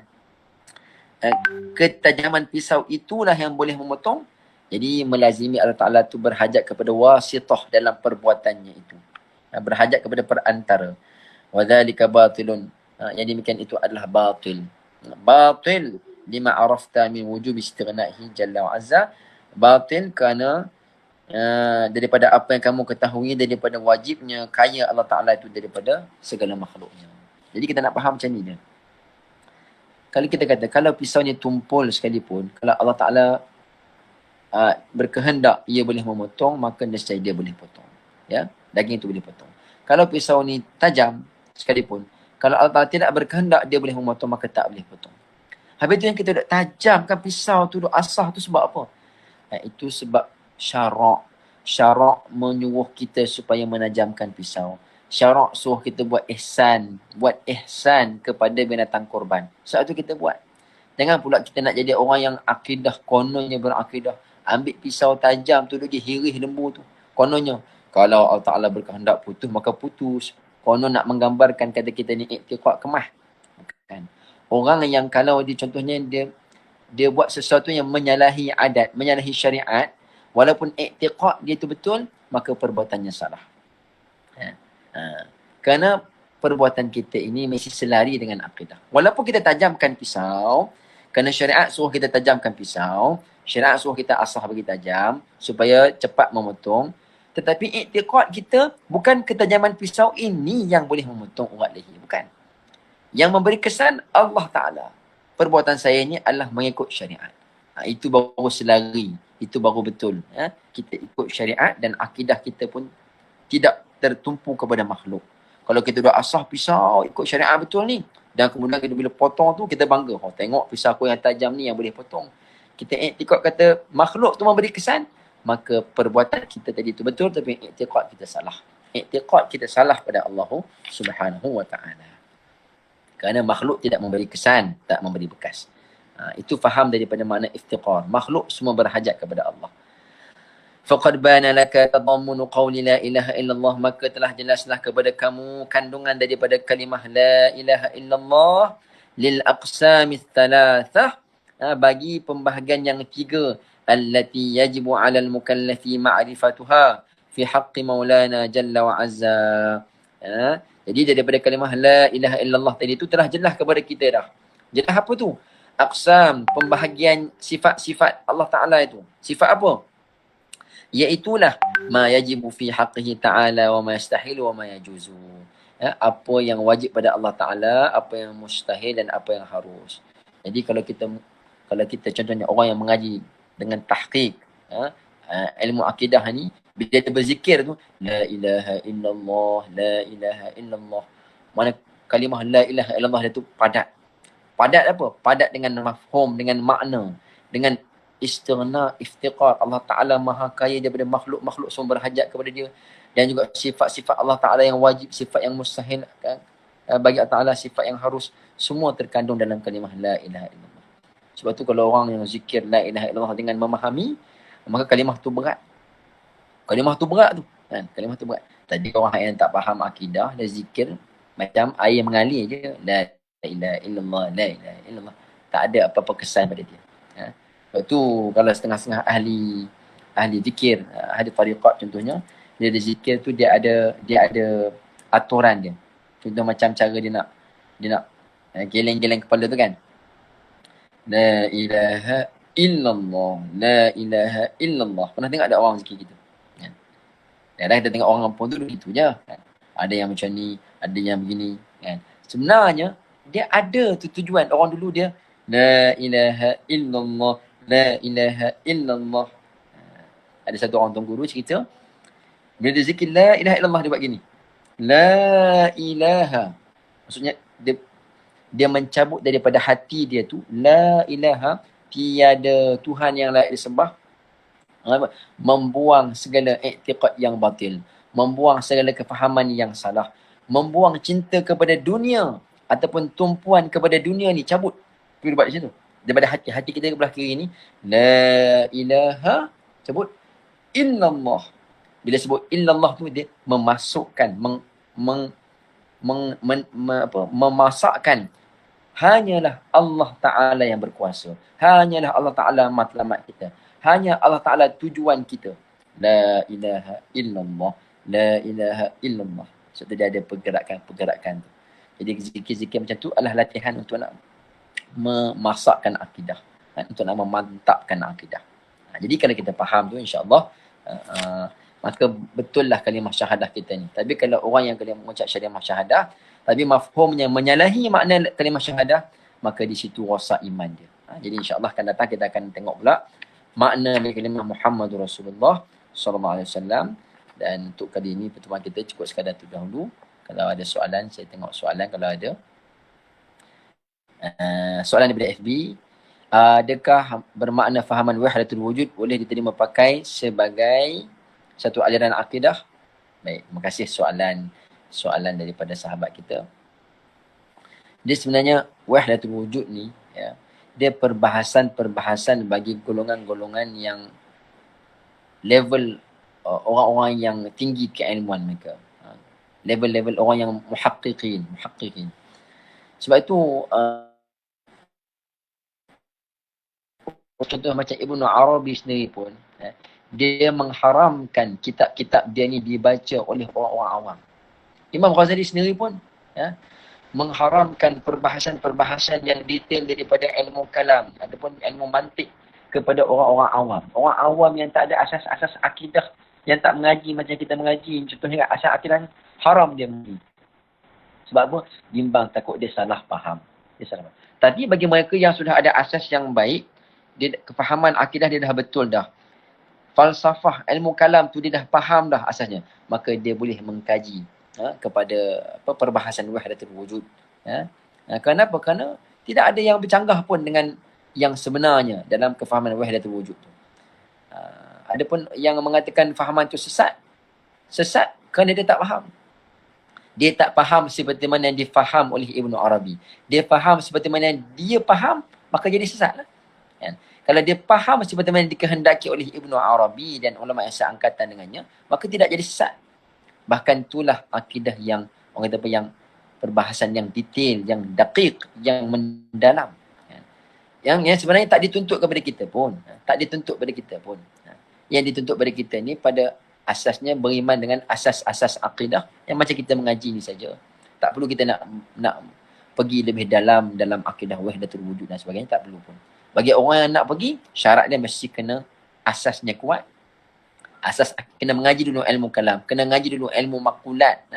Speaker 1: ketajaman pisau itulah yang boleh memotong. Jadi melazimi Allah Ta'ala tu berhajat kepada wasitah dalam perbuatannya itu. Berhajat kepada perantara. Wadzalika batilun. Yang demikian itu adalah batil. Batil lima arafta min wujub istighnahi jalla wa azza. Batil kerana daripada apa yang kamu ketahui daripada wajibnya kaya Allah Ta'ala itu daripada segala makhluknya. Jadi kita nak faham macam ni dia. Kalau kita kata, kalau pisaunya tumpul sekalipun, kalau Allah Ta'ala berkehendak ia boleh memotong, maka nescaya dia boleh potong. Ya, daging itu boleh potong. Kalau pisau ni tajam sekalipun, kalau Allah Ta'ala tidak berkehendak dia boleh memotong, maka tak boleh potong. Habis tu yang kita duk tajamkan pisau tu, duk asah tu sebab apa? Itu sebab syarak. Syarak menyuruh kita supaya menajamkan pisau. Syarak suruh kita buat ihsan kepada binatang korban. Sebab tu kita buat. Jangan pula kita nak jadi orang yang akidah, kononnya berakidah. Ambil pisau tajam tu lagi, hirih lembu tu. Kononnya, kalau Allah Ta'ala berkehendak putus, maka putus. Konon nak menggambarkan kata kita ni iktiqat kemah. Bukan. Orang yang kalau dia contohnya dia buat sesuatu yang menyalahi adat, menyalahi syariat, walaupun iktiqat dia tu betul, maka perbuatannya salah. Kerana perbuatan kita ini mesti selari dengan akidah. Walaupun kita tajamkan pisau, kerana syariat suruh kita tajamkan pisau, syariat suruh kita asah bagi tajam, supaya cepat memotong, tetapi iktiqat kita bukan ketajaman pisau ini yang boleh memotong urat leher. Bukan. Yang memberi kesan Allah Ta'ala. Perbuatan saya ini adalah mengikut syariat. Itu baru selari. Itu baru betul. Kita ikut syariat dan akidah kita pun tidak tertumpu kepada makhluk. Kalau kita dah asah pisau ikut syariat betul ni, dan kemudian kita bila potong tu kita bangga, tengok pisau aku yang tajam ni yang boleh potong. Kita iktikad kata makhluk tu memberi kesan, maka perbuatan kita tadi tu betul, tapi iktikad kita salah. Iktikad kita salah pada Allah Subhanahu wa ta'ala. Kerana makhluk tidak memberi kesan, tak memberi bekas. Itu faham daripada makna iftiqar. Makhluk semua berhajat kepada Allah. Faqad bana laka tadammunu qawli la ilaha illallah, maka telah jelaslah kepada kamu kandungan daripada kalimah la ilaha illallah lil aqsamis thalathah, bagi pembahagian yang tiga, allati yajibu 'alal mukallafi ma'rifatuha fi haqqi maulana jalla wa azza. Jadi daripada kalimah la ilaha illallah tadi tu telah jelas kepada kita dah. Jelas apa tu? Aqsam, pembahagian sifat-sifat Allah Ta'ala itu. Sifat apa? Iaitulah ma yajibu fi haqqihi ta'ala wa ma yastahilu wa ma yajuzu. Apa yang wajib pada Allah Ta'ala, apa yang mustahil dan apa yang harus. Jadi kalau kita contohnya orang yang mengaji dengan tahqiq ilmu akidah ni, bila dia berzikir tu la ilaha illallah, la ilaha illallah, mana kalimah la ilaha illallah dia tu padat. Padat apa? Padat dengan mafhum, dengan makna, dengan istighna, iftiqar. Allah Ta'ala maha kaya daripada makhluk-makhluk semua berhajat kepada dia. Dan juga sifat-sifat Allah Ta'ala yang wajib, sifat yang mustahil bagi Allah Ta'ala, sifat yang harus, semua terkandung dalam kalimah la ilaha illallah. Sebab tu kalau orang yang zikir la ilaha illallah dengan memahami, maka kalimah tu berat. Kalimah tu berat tu. Kalimah tu berat. Tadi orang yang tak faham akidah, dia zikir macam air mengalir je. La ilaha illallah, la ilaha illallah. Tak ada apa-apa kesan pada dia. Sebab tu kalau setengah-setengah ahli zikir, ahli tariqat contohnya, dia ada zikir tu dia ada aturan dia. Contoh macam cara dia nak geleng-geleng kepala tu kan. La ilaha illallah, la ilaha illallah. Pernah tengok ada orang zikir gitu? Kadang-kadang kita tengok orang kampung tu begitu je. Ada yang macam ni, ada yang begini. Sebenarnya dia ada tu tujuan. Orang dulu dia la ilaha illallah, la ilaha illallah. Ada satu orang tuan guru cerita, bila dia zikir la ilaha illallah, dia buat gini. La ilaha. Maksudnya dia mencabut daripada hati dia tu la ilaha, tiada Tuhan yang layak disembah. Membuang segala iktiqad yang batil, membuang segala kefahaman yang salah, membuang cinta kepada dunia ataupun tumpuan kepada dunia ni, cabut. Tu dia buat di situ. Daripada hati kita belah kiri ni, la ilaha, cabut illallah. Bila sebut illallah tu, dia memasukkan, memasakkan hanyalah Allah Ta'ala yang berkuasa. Hanyalah Allah Ta'ala matlamat kita. Hanya Allah Ta'ala tujuan kita. La ilaha illallah, la ilaha illallah. So dia ada pergerakan tu. Jadi zikir-zikir macam tu adalah latihan untuk nak memasakkan akidah, untuk nak memantapkan akidah. Jadi kalau kita faham tu, insya-Allah maka betul lah kalimah syahadah kita ni. Tapi kalau orang yang mengucap kalimah syahadah tapi mafhumnya menyalahi makna kalimah syahadah, maka di situ rosak iman dia. Jadi insya-Allah akan datang kita akan tengok pula makna dari kalimah Muhammadur Rasulullah sallallahu alaihi wasallam. Dan untuk kali ini pertemuan kita cukup sekadar tu dahulu. Kalau ada soalan, saya tengok soalan kalau ada. Soalan daripada FB, adakah bermakna fahaman wahdatul wujud boleh diterima pakai sebagai satu aliran akidah? Baik, terima kasih soalan soalan daripada sahabat kita. Dia sebenarnya wahdatul wujud ni, ya, dia perbahasan bagi golongan-golongan yang level orang-orang yang tinggi keilmuan mereka. Level-level orang yang muhaqqiqin. Sebab itu contoh macam Ibnu Arabi sendiri pun, dia mengharamkan kitab-kitab dia ni dibaca oleh orang-orang awam. Imam Ghazali sendiri pun mengharamkan perbahasan-perbahasan yang detail daripada ilmu kalam ataupun ilmu mantik kepada orang-orang awam. Orang awam yang tak ada asas-asas akidah, yang tak mengaji macam kita mengaji, contohnya asas akidah, haram dia mengaji. Sebab apa? Bimbang takut dia salah faham. Tapi bagi mereka yang sudah ada asas yang baik, dia kefahaman akidah dia dah betul dah. Falsafah, ilmu kalam tu dia dah faham dah asasnya. Maka dia boleh mengkaji kepada perbahasan wahdatul wujud. Kenapa? Kerana tidak ada yang bercanggah pun dengan yang sebenarnya dalam kefahaman wahdatul wujud tu. Adapun yang mengatakan fahaman tu sesat kerana dia tak faham. Dia tak faham seperti mana yang difaham oleh Ibnu Arabi. Dia faham seperti mana yang dia faham, maka jadi sesat lah. Kalau dia faham seperti mana dikehendaki oleh Ibnu Arabi dan ulama yang seangkatan dengannya, maka tidak jadi sesat. Bahkan itulah akidah yang orang kata apa, yang perbahasan yang detail, yang daqiq, yang mendalam. Yang sebenarnya tak dituntut kepada kita pun. Yang dituntut kepada kita ni pada asasnya beriman dengan asas-asas akidah yang macam kita mengaji ni saja. Tak perlu kita nak pergi lebih dalam akidah wahdatul wujud dan sebagainya, tak perlu pun. Bagi orang yang nak pergi, syarat dia mesti kena asasnya kuat. Kena mengaji dulu ilmu kalam, kena mengaji dulu ilmu makulat.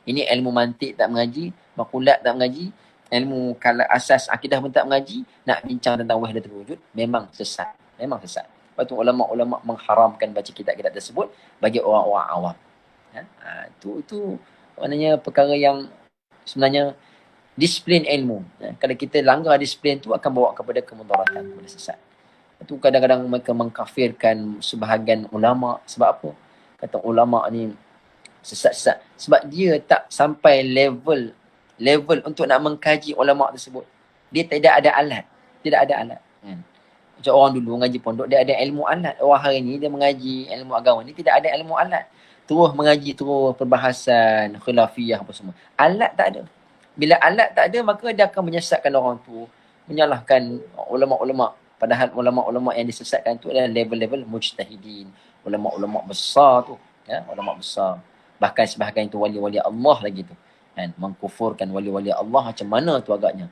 Speaker 1: Ini ilmu mantik tak mengaji, makulat tak mengaji, ilmu kalam, asas akidah pun tak mengaji, nak bincang tentang wahdatul wujud, memang sesat. Lepas tu ulama-ulama mengharamkan baca kitab-kitab tersebut bagi orang-orang awam. Itu maknanya perkara yang sebenarnya disiplin ilmu. Kalau kita langgar disiplin tu akan bawa kepada kemudaratan, kepada sesat. Itu kadang-kadang mereka mengkafirkan sebahagian ulama. Sebab apa? Kata ulama ni sesat-sesat. Sebab dia tak sampai level untuk nak mengkaji ulama tersebut. Dia tidak ada alat. Macam orang dulu mengaji pondok, dia ada ilmu alat. Orang hari ni dia mengaji ilmu agama ni tidak ada ilmu alat. Terus mengaji perbahasan, khilafiyah apa semua. Alat tak ada. Bila alat tak ada, maka dia akan menyesatkan orang tu, menyalahkan ulama-ulama. Padahal ulama-ulama yang disesatkan tu adalah level-level mujtahidin, ulama-ulama besar tu, ulama besar. Bahkan sebahagian itu wali-wali Allah lagi tu, mengkufurkan wali-wali Allah macam mana tu agaknya.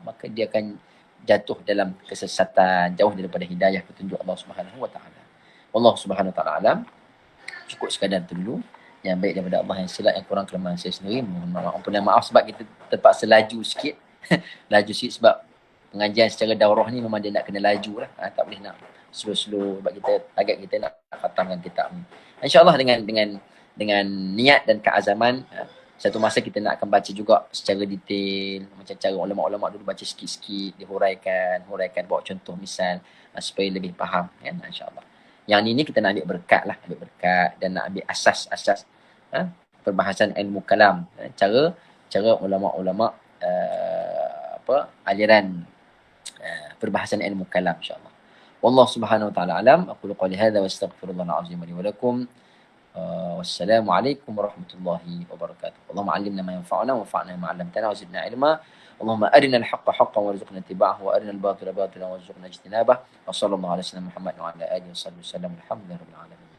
Speaker 1: Maka dia akan jatuh dalam kesesatan, jauh daripada hidayah petunjuk Allah Subhanahu Wa Taala. Allah Subhanahu Wa Taala alam. Cukup sekadar tu dulu. Yang baik daripada Allah, yang silap, yang kurang kelemahan saya sendiri. Mohon maaf sebab kita terpaksa laju sikit. Laju sikit sebab pengajian secara daurah ni memang dia nak kena laju lah. Tak boleh nak slow-slow sebab target kita nak khatamkan kitab ni. InsyaAllah dengan niat dan keazaman, satu masa kita nak akan baca juga secara detail. Macam cara ulama-ulama dulu baca sikit-sikit, dihuraikan, bawa contoh misal supaya lebih faham. InsyaAllah. Yang ni kita nak ambil berkat dan nak ambil asas-asas perbahasan ilmu kalam. Cara ulama-ulama aliran perbahasan ilmu kalam insya-Allah. Wallahu subhanahu wa ta'ala alam. Aqulu qali hadza wa astaghfirullahal azim li wa lakum. Wassalamu alaikum warahmatullahi wabarakatuh. Allahumma 'allimna ma yanfa'una wanfa'na bima 'allamtana wa zidna ilma. Allahumma arina al-haqqa haqqan warzuqna ittiba'ahu wa arina al-batila batilan warzuqna ijtinabah. Wa sallallahu ala sayyidina Muhammad wa ala alihi wa sahbihi wasallam. Alhamdulillahirabbil alamin.